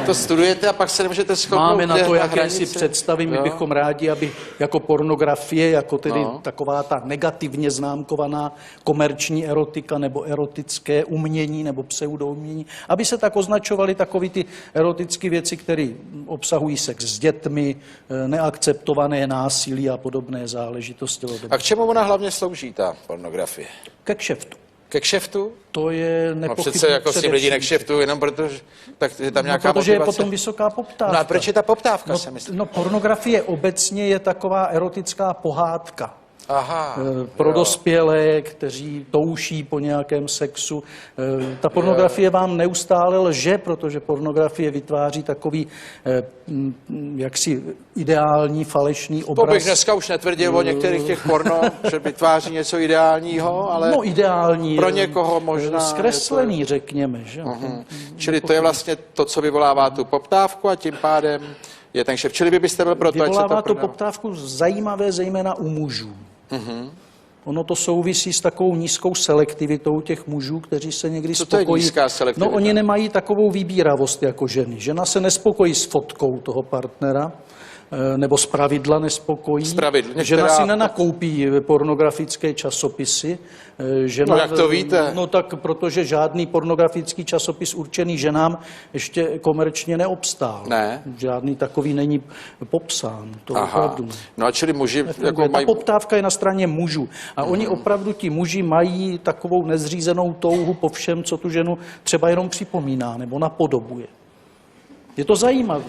To studujete a pak se nemůžete shodnout. Máme na kde to je ta jakési hranice. představy, my Jo. bychom rádi, aby jako pornografie, jako tedy No. taková ta negativně známkovaná komerční erotika nebo erotické umění nebo pseudoumění, aby se tak označovaly takové ty erotické věci, které obsahují sex s dětmi, neakceptované násilí a podobné záležitosti. A k čemu ona hlavně slouží, ta pornografie? Ke kšeftu. Ke kšeftu? To je No nepochybně přece jako si lidi především. nekšeftují, jenom protože tak je tam nějaká protože je motivace. potom vysoká poptávka. No a proč je ta poptávka, No, si myslím? no pornografie obecně je taková erotická pohádka. Aha. Pro jo. dospělé, kteří touší po nějakém sexu. Ta pornografie vám neustále lže, protože pornografie vytváří takový jaksi ideální, falešný To obraz. bych dneska už netvrdil o některých těch porno, že vytváří něco ideálního, ale No ideální. pro někoho možná zkreslený, řekněme. Že? čili to je vlastně to, co vyvolává tu poptávku a tím pádem je ten kšeft. Čili vy byste byl pro to, ať se Vyvolává to tu prodá. poptávku zajímavé zejména u mužů. Ono to souvisí s takovou nízkou selektivitou těch mužů, kteří se někdy Co to je spokojí. nízká selektivita? No, oni nemají takovou vybíravost jako ženy. Žena se nespokojí s fotkou toho partnera, nebo zpravidla nespokojí. Zpravidla. Žena si nenakoupí pornografické časopisy. Žena, No jak to víte? No tak, protože žádný pornografický časopis určený ženám ještě komerčně neobstál. Ne. Žádný takový není popsán. To Aha. opravdu ne. No a čili muži jako Ta mají... poptávka je na straně mužů. A oni opravdu, ti muži, mají takovou nezřízenou touhu po všem, co tu ženu třeba jenom připomíná nebo napodobuje. Je to zajímavé.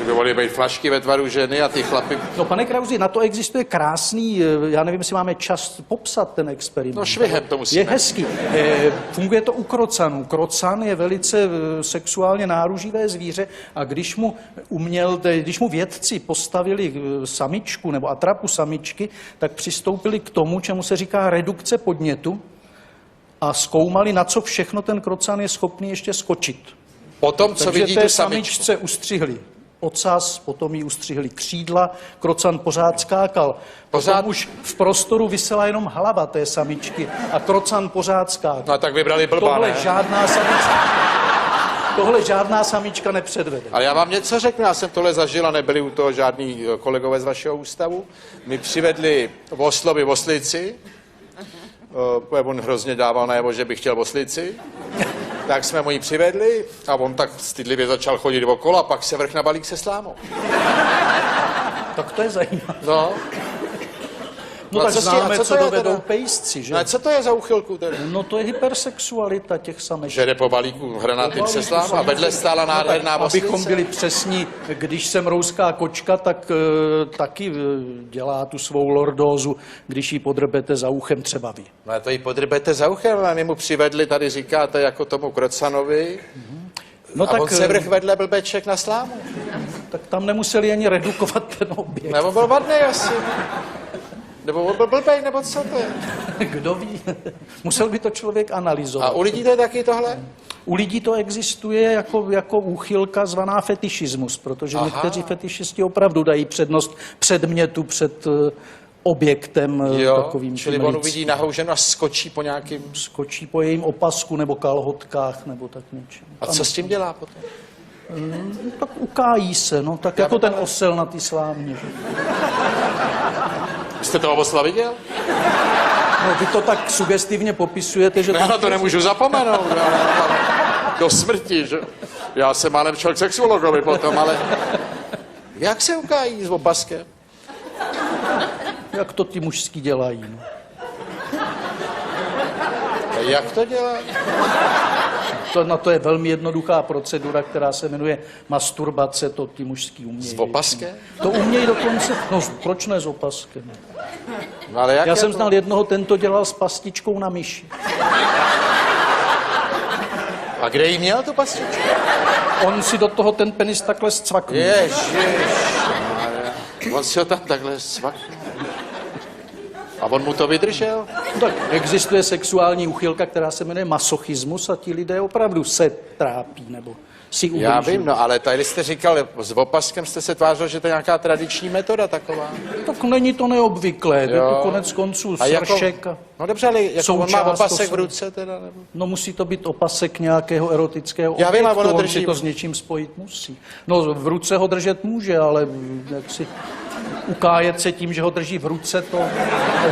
Dovolí být flašky ve tvaru ženy a ty chlapy... No, pane Krausi, na to existuje krásný, já nevím, jestli máme čas popsat ten experiment. No švihem to musíme. Je hezký. Funguje to u krocanů. Krocan je velice sexuálně náruživé zvíře a když mu vědci postavili samičku nebo atrapu samičky, tak přistoupili k tomu, čemu se říká redukce podnětu a zkoumali, na co všechno ten krocan je schopný ještě skočit. Potom, co Takže vidí té tu samičku. samičce ustřihli ocas, potom jí ustřihli křídla, krocan pořád skákal. Potom už v prostoru visela jenom hlava té samičky a krocan pořád skákal. No a tak vybrali blbá, ne? Tohle žádná samička nepředvede. Ale já vám něco řeknu, já jsem tohle zažil a nebyli u toho žádní kolegové z vašeho ústavu. My přivedli v Oslovi oslici, on hrozně dával najevo, že by chtěl oslici, tak jsme mu ji přivedli a on tak stydlivě začal chodit okolo a pak se vrch na balík se slámou. Tak to je zajímavé. No. No a tak co známe, co to je dovedou teda? pejsci, že? No a co to je za úchylku tedy? No to je hypersexualita těch samečků. Že jde po balíku hranatým se slámou a vedle stála nádherná oslice? Abychom byli přesní, když se mrouská kočka, tak taky dělá tu svou lordózu, když ji podrbete za uchem třeba vy. No a to ji podrbete za uchem, a my mu přivedli, tady říkáte, jako tomu Krocanovi, No a tak, on se vrch vedle blbeček na slámu. tak tam nemuseli ani redukovat ten objekt. Nebo byl vadnej asi. Nebo on byl blbej, nebo co to je? Kdo ví? Musel by to člověk analyzovat. A u lidí to je taky tohle? U lidí to existuje jako úchylka zvaná fetišismus, protože někteří fetišisti opravdu dají přednost předmětu před objektem takovým. Čili on uvidí nahou ženu a skočí po nějakým... Skočí po jejím opasku nebo kalhotkách nebo tak něčem. A co s tím dělá potom? Tak ukájí se, no, tak jako ten osel na ty slámě. Že? Jste toho osla viděl? No, vy to tak sugestivně popisujete, že... Já na to nemůžu zapomenout. Do smrti, že? Já jsem málem šel k sexuologovi potom, ale... Jak se ukájí s opaskem? Jak to ty mužský dělají, no. Jak to dělá? Na to je velmi jednoduchá procedura, která se jmenuje masturbace, to ty mužský umějí. S opaskem? To umějí dokonce, no proč ne s opaskem? No, ale jak Já je jsem to? znal jednoho, ten to dělal s pastičkou na myši. A kde jí měl tu pastičku? On si do toho ten penis takhle zcvaknul. On si ho tam takhle svaknul. A on mu to vydržel? No, tak existuje sexuální úchylka, která se jmenuje masochismus a ti lidé opravdu se trápí nebo si ublíží. Já vím, no ale tady jste říkal, s opaskem jste se tvářil, že to je nějaká tradiční metoda taková. Tak není to neobvyklé, je to konec konců sršek. No dobře, ale jako on má součást opasek v to- ruce teda? Nebo? No musí to být opasek nějakého erotického Já vím, a objektu, ono on drží- si to s něčím spojit musí. No v ruce ho držet může, ale jak si ukájet se tím, že ho drží v ruce, to...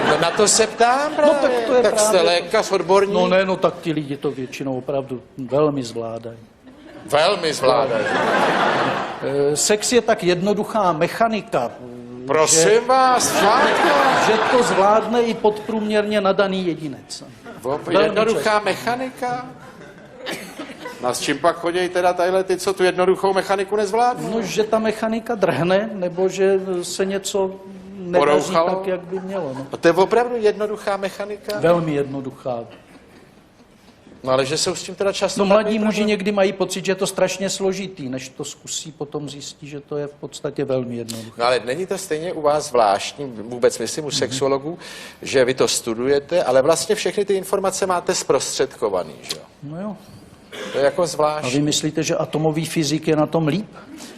No, na to se ptám právě. tak to je tak jste právě- lékař, odborník? No ne, no tak ti lidi to většinou opravdu velmi zvládají. Velmi zvládají. Sex je tak jednoduchá mechanika, Prosím vás, fakt? že to zvládne i podprůměrně nadaný jedinec. Jednoduchá mechanika? No a s čím pak chodí teda tadyhle ty, co tu jednoduchou mechaniku nezvládnou? No, že ta mechanika drhne, nebo že se něco nedaří Porouchalo? tak, jak by mělo. No. A to je opravdu jednoduchá mechanika? Velmi jednoduchá. No ale že jsou s tím teda často... No mladí takový muži problém? někdy mají pocit, že je to strašně složitý, než to zkusí, potom zjistí, že to je v podstatě velmi jednoduché. No ale není to stejně u vás zvláštní, vůbec myslím u sexuologů, že vy to studujete, ale vlastně všechny ty informace máte zprostředkovaný, že jo? No jo. To je jako A zvláštní. vy myslíte, že atomový fyzik je na tom líp?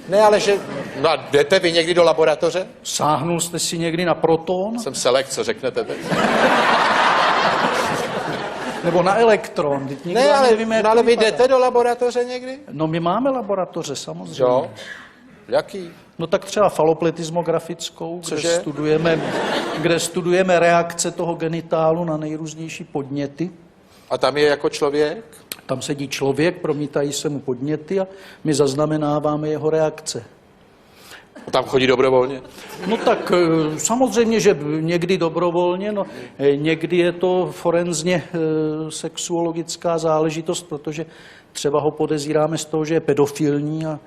Ne, ale že... No a jdete vy někdy do laboratoře? Sáhnul jste si někdy na proton? Jsem selek, co řeknete teď? Nebo na elektron? Teď nikdo Ne, ani ale, nevíme, jak no, to ale vy vypadá. jdete do laboratoře někdy? No my máme laboratoře, samozřejmě. Jo. Jaký? No tak třeba falopletismografickou, Cože? kde studujeme reakce toho genitálu na nejrůznější podněty. A tam je jako člověk? Tam sedí člověk, promítají se mu podněty a my zaznamenáváme jeho reakce. Tam chodí dobrovolně? No tak samozřejmě, že někdy dobrovolně, no, někdy je to forenzně sexuologická záležitost, protože třeba ho podezíráme z toho, že je pedofilní a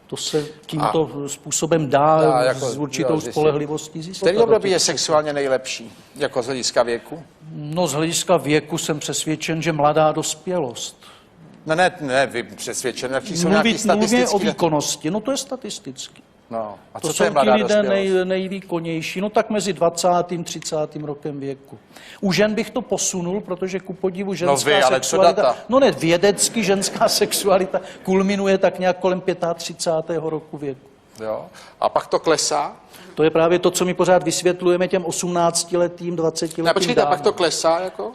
to se tímto způsobem dá jako, s určitou jo, zjistit. spolehlivostí zjistit. Který období je sexuálně nejlepší? Jako z hlediska věku? No z hlediska věku jsem přesvědčen, že mladá dospělost. Ne, vy přesvědčen, jaký jsou nějaký Mluvím statistický... o výkonnosti, no to je statisticky. No, a To co jsou to je mladá ti lidé dospělost? nejvýkonnější, no tak mezi 20. a 30. rokem věku. U žen bych to posunul, protože ku podivu ženská vy, ale co sexualita... data? No ne, vědecky ženská sexualita kulminuje tak nějak kolem 35. roku věku. Jo. A pak to klesá? To je právě to, co my pořád vysvětlujeme těm 18-letým, 20-letým Ne, počkejte, dávám. pak to klesá jako?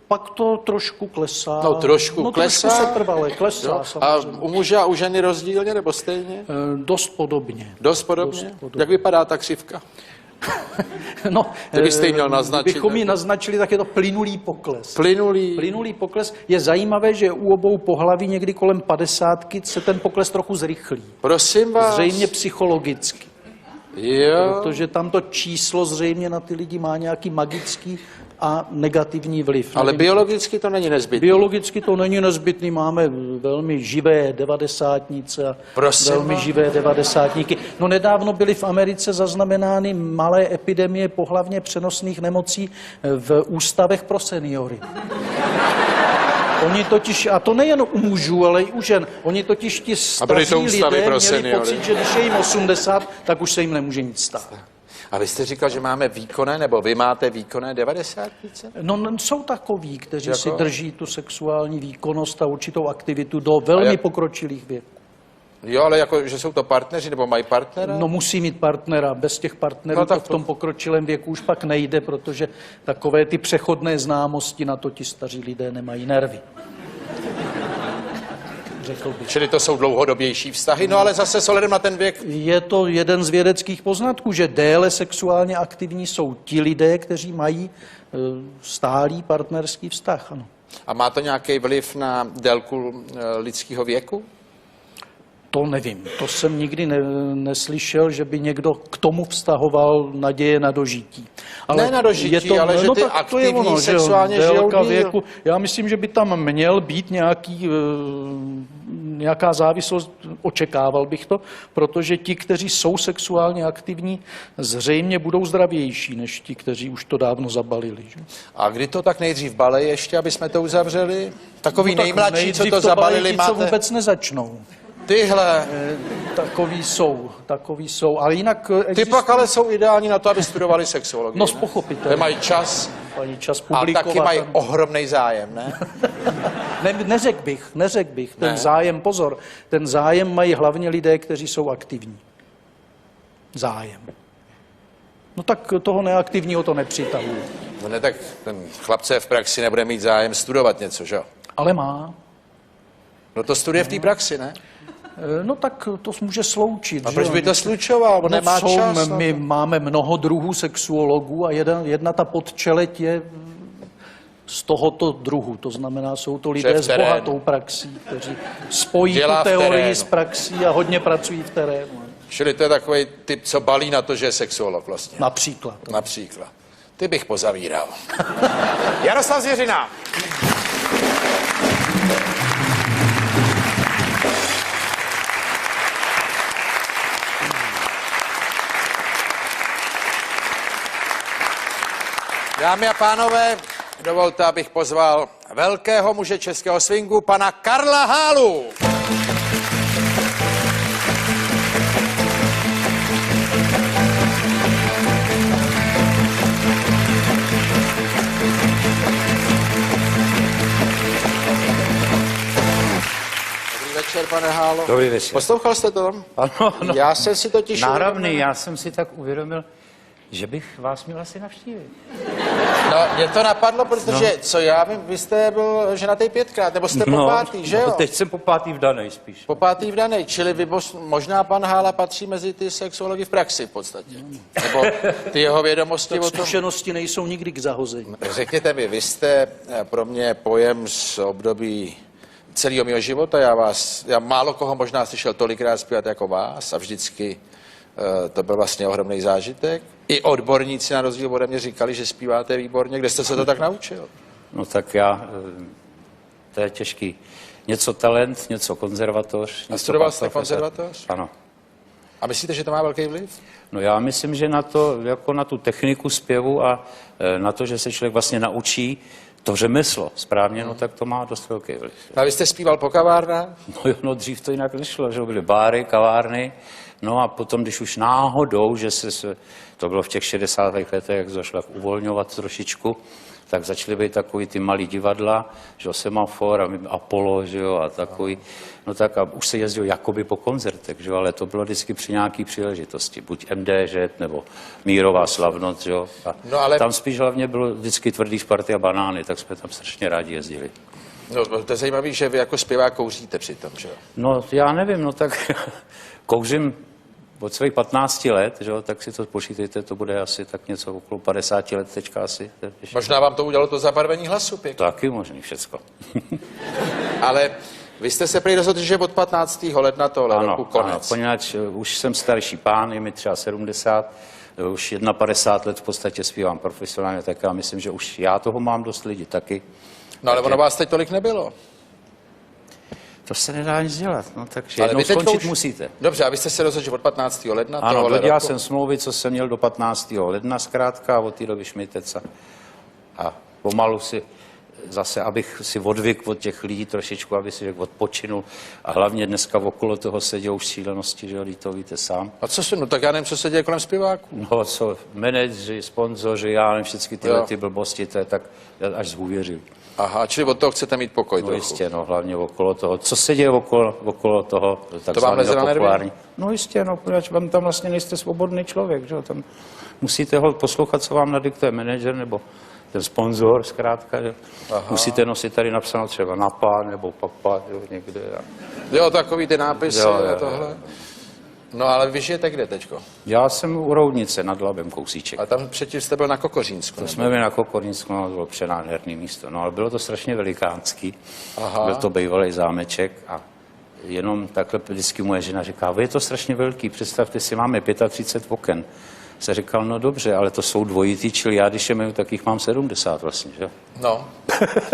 Pak to trošku klesá. No trošku klesá? Trošku se trvale klesá, Jo. A samozřejmě. u muže a u ženy rozdílně nebo stejně? Dost podobně. Dost podobně? Jak vypadá ta křivka? No, Kdybyste jí měl naznačit, Kdybychom ji tak- naznačili, tak je to plynulý pokles. Plynulý. Plynulý pokles. Je zajímavé, že u obou pohlaví někdy kolem 50 se ten pokles trochu zrychlí. Prosím vás. Zřejmě psychologicky. Jo. Protože tam to číslo zřejmě na ty lidi má nějaký magický a negativní vliv. Ale Nevím, biologicky to není nezbytné. biologicky to není nezbytný. Máme velmi živé devadesátnice a Prosím velmi vás. živé devadesátníky. No nedávno byly v Americe zaznamenány malé epidemie pohlavně přenosných nemocí v ústavech pro seniory. Oni totiž, a to nejen u mužů, ale i u žen, oni totiž ti byly to staří ústavy lidé pro měli seniory. pocit, že když je jim 80, tak už se jim nemůže nic stát. A vy jste říkal, že máme výkonné, nebo vy máte výkonné 90? No jsou takoví, kteří si Jako? drží tu sexuální výkonnost a určitou aktivitu do velmi jak- pokročilých věků. Jo, ale jako, že jsou to partneři, nebo mají partnera? No musí mít partnera, bez těch partnerů No, tak to v tom pokročilém věku už pak nejde, protože takové ty přechodné známosti na to ti staří lidé nemají nervy. Řekl bych. Čili to jsou dlouhodobější vztahy, no ale zase s ohledem na ten věk. Je to jeden z vědeckých poznatků, že déle sexuálně aktivní jsou ti lidé, kteří mají stálý partnerský vztah. Ano. A má to nějaký vliv na délku lidského věku? To nevím, to jsem nikdy neslyšel, že by někdo k tomu vztahoval naděje na dožití. Ne na dožití, ale že ty tak to je aktivní že jo, sexuálně délka žijou díl. věku. Já myslím, že by tam měl být nějaká závislost, očekával bych to, protože ti, kteří jsou sexuálně aktivní, zřejmě budou zdravější, než ti, kteří už to dávno zabalili. Že? A kdy to tak nejdřív balej ještě, aby jsme to uzavřeli? Takový Tak nejmladší, co nejdřív to zabalili, balí ti, co máte? vůbec nezačnou. Tyhle. Takový jsou. Ale jinak Ty existují... pak ale jsou ideální na to, aby studovali sexuologii. No, ne? pochopitelně. Ty mají čas Mají čas a publikovat. taky mají ohromný zájem, ne? Neřekl bych. Ten Ne. zájem, pozor, ten zájem mají hlavně lidé, kteří jsou aktivní. Zájem. No tak toho neaktivního to nepřitahuje. No ne, tak ten chlapce v praxi nebude mít zájem studovat něco, že jo? Ale má. No to studuje v té praxi, ne? No tak to může sloučit. A že proč jo? by to slučoval? On nemá čas. na to. My máme mnoho druhů sexuologů a jedna ta podčeleť je z tohoto druhu. To znamená, jsou to Že je lidé v s terénu. bohatou praxí, kteří spojí Dělá tu v teorii terénu. s praxí a hodně pracují v terénu. Čili to je takový typ, co balí na to, že je sexuolog vlastně. Například. Například. Ty bych pozavíral. Jaroslav Zvěřina. Dámy a pánové, dovolte, abych pozval velkého muže českého swingu, pana Karla Hálu. večer, pane Hálo. Dobrý večer. Poslouchal jste to? Ano, no. Já jsem si totiž... Náravný, já jsem si tak uvědomil, že bych vás měl asi navštívit. No, mě to napadlo, protože, co já vím, vy jste byl ženatý 5krát, nebo jste po pátý, že jo? No, teď jsem po pátý vdanej spíš. Po pátý vdanej, čili vy možná pan Hála patří mezi ty sexuology v praxi v podstatě. Nebo ty jeho vědomosti Tak o tom... zkušenosti nejsou nikdy k zahození. Řekněte mi, vy jste pro mě pojem z období celého mého života, já málo koho možná slyšel tolikrát zpívat jako vás a vždycky to byl vlastně ohromný zážitek. I odborníci na rozdíl ode mě říkali, že zpíváte výborně. Kde jste se to tak naučil? No tak to je těžký. Něco talent, něco konzervatoř. A studoval jste konzervatoř? Ano. A myslíte, že to má velký vliv? No já myslím, že na to, jako na tu techniku zpěvu a na to, že se člověk vlastně naučí to řemeslo správně, no tak to má dost velký vliv. A vy jste zpíval po kavárnách? No jo, no dřív to jinak nešlo, že byly báry, kavárny, no a potom, když už náhodou, že to bylo v těch 60. letech, jak zašla uvolňovat trošičku, tak začaly být takový ty malý divadla, že jo, Semafor a Apollo, že jo, a takový, no tak a už se jezdil jakoby po koncertech, že jo, ale to bylo vždycky při nějaký příležitosti, buď MDŽ nebo Mírová slavnost, že jo, a no, ale... tam spíš hlavně bylo vždycky tvrdý šparty a banány, tak jsme tam strašně rádi jezdili. No, to je zajímavé, že vy jako zpěvák kouříte přitom, že jo? No, já nevím, no tak kouřím od svých 15 let, že jo, tak si to počítejte, to bude asi tak něco okolo 50 let teďka asi. Možná vám to udělalo to zabarvení hlasu pěkně. Taky možný všecko. Ale vy jste se prý rozhodli, že od 15. ledna tohle roku konec. Ano, poněvadž už jsem starší pán, je mi třeba 70, už 51 let v podstatě zpívám profesionálně, tak já myslím, že už já toho mám dost lidí taky. No ale ono vás teď tolik nebylo. To se nedá nic dělat, no takže Ale jednou vy teďka skončit už... musíte. Dobře, a vy jste se rozhodli, že od 15. ledna Ano, tohle dodělal roku... jsem smlouvy, co jsem měl do 15. ledna zkrátka a od té doby šmitec a pomalu si zase, abych si odvyk od těch lidí trošičku, aby si odpočinul a hlavně dneska okolo toho se dějou šílenosti, že jo, to víte sám. A co se, no tak já nevím, co se děje kolem zpěváků. No co, manažeři, sponzoři, já nevím, všechny tyhle ty blbosti, to je tak až zhůvěřil. Aha, čili od toho chcete mít pokoj No trochu. jistě, no, hlavně okolo toho. Co se děje okolo toho To vám leze na nervy? No jistě, no, protože vám tam vlastně nejste svobodný člověk, že jo, tam musíte ho poslouchat, co vám nadiktuje manažer nebo ten sponzor, zkrátka, že musíte nosit tady napsáno třeba Napa nebo Papa, jo, někde. Jo, takový ty nápisy Jo. a tohle. No ale vy žijete kde teďko? Já jsem u Roudnice nad Labem kousíček. A tam předtím jste byl na Kokořínsku. To jsme byli na Kokornicku, no, to bylo přenádherný místo, no ale bylo to strašně velikánský. Aha. Byl to bývalý zámeček a jenom takhle vždycky moje žena říká, je to strašně velký, představte si, máme 35 oken. Se říkal, no dobře, ale to jsou dvojitý, čili já když je mají, tak jich mám 70 vlastně, že? No,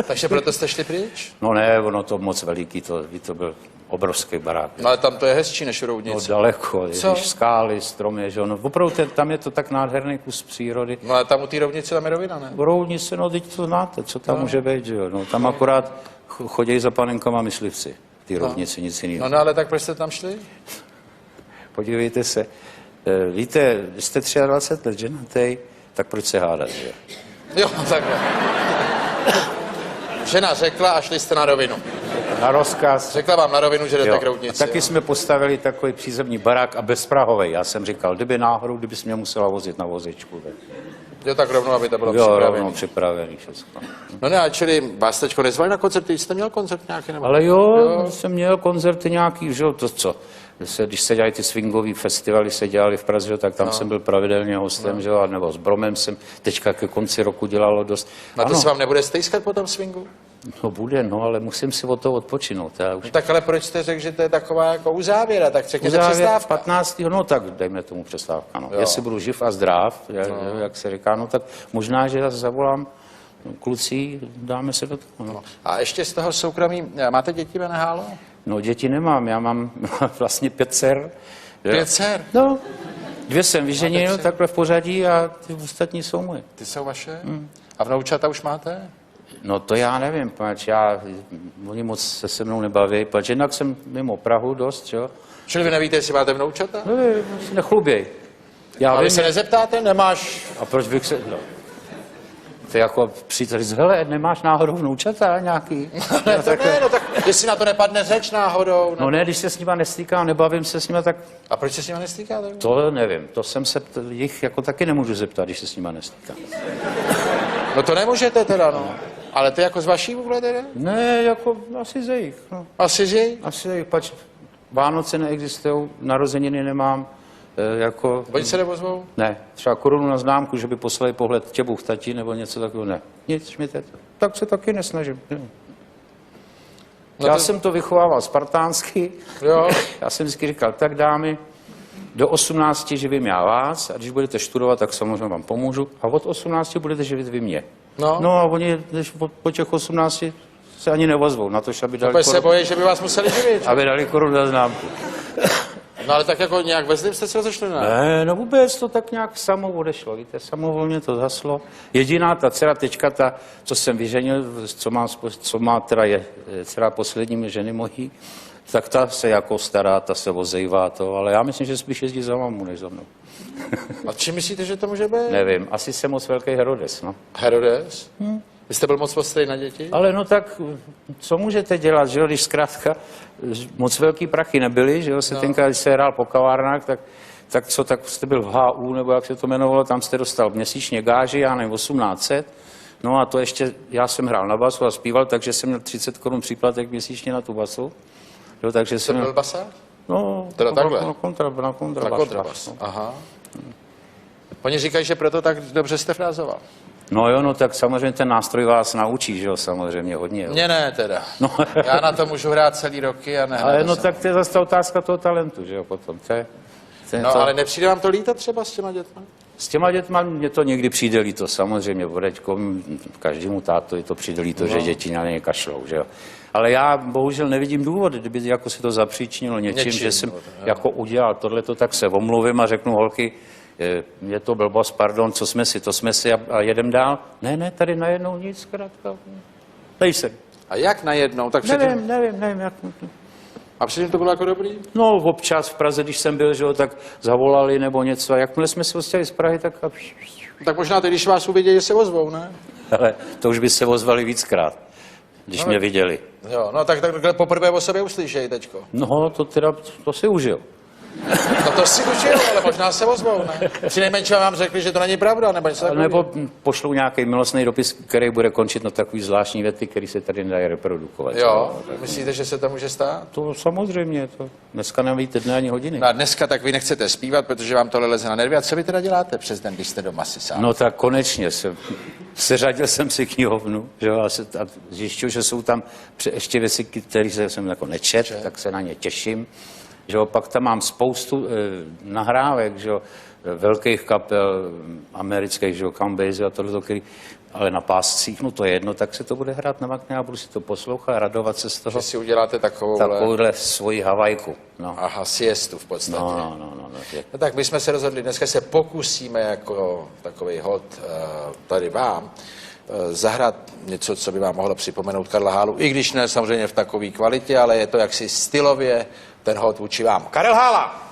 takže proto jste šli pryč? No ne, ono to moc veliký, to byl obrovský barák. No ale tam to je hezčí než v No Roudnici. daleko, Co? když skály, stromy, že ono, opravdu tam je to tak nádherný kus přírody. No ale tam u té Roudnice tam je rovina, ne? V Roudnici, no teď to znáte, co tam může být, že jo, no tam akorát chodí za panenkama myslivci, v té Roudnici, nic jiného. No ale tak proč jste tam šli? Podívejte se, víte, jste 23 let ženatý, tak proč se hádat, že? Jo, takhle. Žena řekla a šli jste na rovinu. Na rozkaz. Řekla vám na rovinu, že jdete Jo. k Roudnici. Taky jsme postavili takový přízemní barák a bezprahovej. Já jsem říkal, kdyby náhodou, kdybys mě musela vozit na vozečku. Tak... Jo, tak rovnou, aby to bylo Jo, připravené. rovnou připravený všechno. No ne, a čili vás teďko nezvali na koncerty, jste měl koncert nějaký nebo? Ale jo, jsem měl koncerty nějaký, že jo, to co? Když se dělají ty swingový festivaly, se dělali v Praze, že, tak tam jsem byl pravidelně hostem, že jo, nebo s Bromem jsem teďka ke konci roku dělalo dost. Na to se vám nebude stejskat po tom swingu? No bude, no, ale musím si od toho odpočinout. Já už... No, tak ale proč jste řekl, že to je taková jako uzávěra, tak řekněte Uzávěr přestávka. 15. No tak dejme tomu přestávka. No. Jestli budu živ a zdrav, jak se říká, no tak možná, že zase zavolám kluci, dáme se do toho. No. A ještě z toho soukromí, máte děti, pane Hálo? No děti nemám, já mám vlastně 5 dcer. 5 dcer? No, 2 jsem vyženil takhle v pořadí a ty ostatní jsou moje. Ty jsou vaše? A vnoučata už máte? No to já nevím, pač oni moc se mnou nebaví, pač jednak jsem mimo Prahu dost, jo. Čili vy nevíte, jestli máte vnoučata? No, si nechluběj. Já A vy vím, se nezeptáte? Nemáš? a proč bych se... No. To je jako přítel říct, hele, nemáš náhodou vnoučata nějaký? Ne, to ne, no tak Jestli na to nepadne řeč náhodou. No ne, když se s nima nestýkám, nebavím se s nima, tak A proč se s nimi nestýkáte? to nevím. To jsem se jich jako taky nemůžu zeptat, když se s nima nestýkám. No to nemůžete teda, no. Ale to jako z vaší vůle teda? Ne, jako asi ze jich. No. Asi že? Asi ze jich, pač Vánoce neexistují, narozeniny nemám, jako... Oni se neozvou? Ne, třeba korunu na známku, že by poslali pohled těbuch tati nebo něco takového, ne. Nic, Šmite, tak se taky nesnažím. No Já to- jsem to vychovával spartánsky. Jo. Já jsem vždycky říkal, tak dámy, do 18 živím já vás a když budete studovat, tak samozřejmě vám pomůžu a od 18 budete živit vy mě. No. No a oni když po těch 18 se ani nevozvou na to, aby dali, Protože se bojí, že by vás museli živit. aby dali korunu na známku. No ale tak jako nějak vezli jste se rozešli, ne? Ne, no vůbec to tak nějak samo odešlo, víte, samovolně to zaslo. Jediná ta dcera, teďka ta, co jsem vyženil, co má teda je dcera poslední ženy mojí, tak ta se jako stará, ta se ozejvá to, ale já myslím, že spíš jezdí za mamu, než za mnou. A čím myslíte, že to může být? Nevím, asi jsem moc velký Herodes, no. Herodes? Vy jste byl moc ostrý na děti? Ale no tak, co můžete dělat, že jo, když zkrátka moc velký prachy nebyly, že jo, se tenkrát, když se hrál po kavárnách, tak co, tak jste byl v HU, nebo jak se to jmenovalo, tam jste dostal měsíčně gáži, já nevím, 1800, no a to ještě, já jsem hrál na basu a zpíval, takže jsem měl 30 korun příplatek měsíčně na tu basu, jo, takže Jste jsem byl měl, basa? no, Teda takhle? na kontrabas. Na kontrabas. Aha. Oni říkají, že proto tak dobře jste frázoval. No jo, no tak samozřejmě ten nástroj vás naučí, že jo, samozřejmě hodně, jo. Mně ne teda. No. Já na to můžu hrát celý roky a ne. Ale no tak to je zase ta otázka toho talentu, že jo, potom, to je No to... ale nepřijde vám to lítat třeba s těma dětmi? S těma dětma mě to někdy přijde líto, samozřejmě, vodeťkom, každému tátovi to přijde líto, že děti na ně kašlou, že jo. Ale já bohužel nevidím důvod, kdyby jako se to zapříčinilo něčím, že jsem jako udělal tohleto, tak se omluvím a řeknu, holky, je to blbost, pardon, co jsme si, to jsme si a jedem dál. Ne, tady najednou nic, zkrátka. Nejsem. A jak najednou? Tak předtím... Nevím, jak... A předtím to bylo jako dobrý? No, občas v Praze, když jsem byl, že jo, tak zavolali nebo něco. A jakmile jsme se odstěhli z Prahy, tak... Tak možná teď, když vás uvidí, že se ozvou, ne? Ale to už by se ozvali víckrát, když mě viděli. Jo, no tak poprvé o sobě uslyšej teďko. No, to si užil. No to si učil, ale možná se ozvou, ne? Přinejmenším vám řekli, že to není pravda, nebo něco takového. Nebo pošlou nějaký milostný dopis, který bude končit na takový zvláštní věty, který se tady nedají reprodukovat. Jo, myslíte, že se to může stát? To samozřejmě, to dneska nevíte dne ani hodiny. No a dneska tak vy nechcete zpívat, protože vám tohle leze na nervy. A co vy teda děláte přes den, když jste doma si sám? No tak konečně seřadil jsem si knihovnu, že jo, a zjišťuji, že jsou tam ještě věci, které jsem jako nečet, tak se na ně těším. Že jo, pak tam mám spoustu nahrávek, že jo, velkých kapel, amerických, že jo, Cambase a tohle, který, ale na páscích, no to je jedno, tak se to bude hrát na makně a budu si to poslouchat, radovat se z toho. Že si uděláte Takovouhle svoji Havajku, no. Aha, siestu v podstatě. No. No tak my jsme se rozhodli, dneska se pokusíme jako takový hod tady vám zahrát něco, co by vám mohlo připomenout Karla Hálu, i když ne samozřejmě v takové kvalitě, ale je to jaksi stylově ten hod vůči vám. Karel Hála!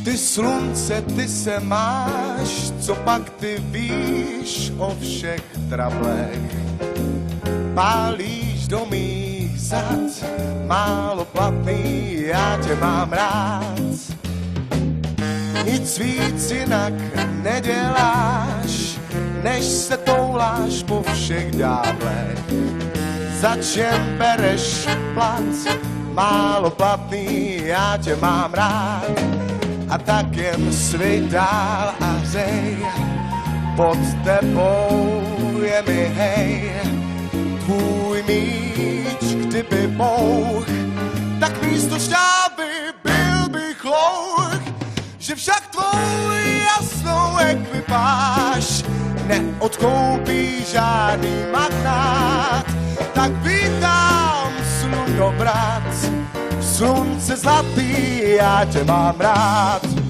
Ty slunce, ty se máš, co pak ty víš o všech trablech. Pálíš do mých zad, málo platný, já tě mám rád. Nic víc jinak neděláš, než se touláš po všech dáblech. Za čem bereš plat, málo platný, já tě mám rád. A tak jen svět dál a hřej, pod tebou je mi hej. Tvůj míč, kdyby bouch, tak místo šťávy byl bych louch. Že však tvou jasnou ekvipáž neodkoupí žádný magnát. Tak vítám slunobrat v slunce zlatý, já tě mám rád.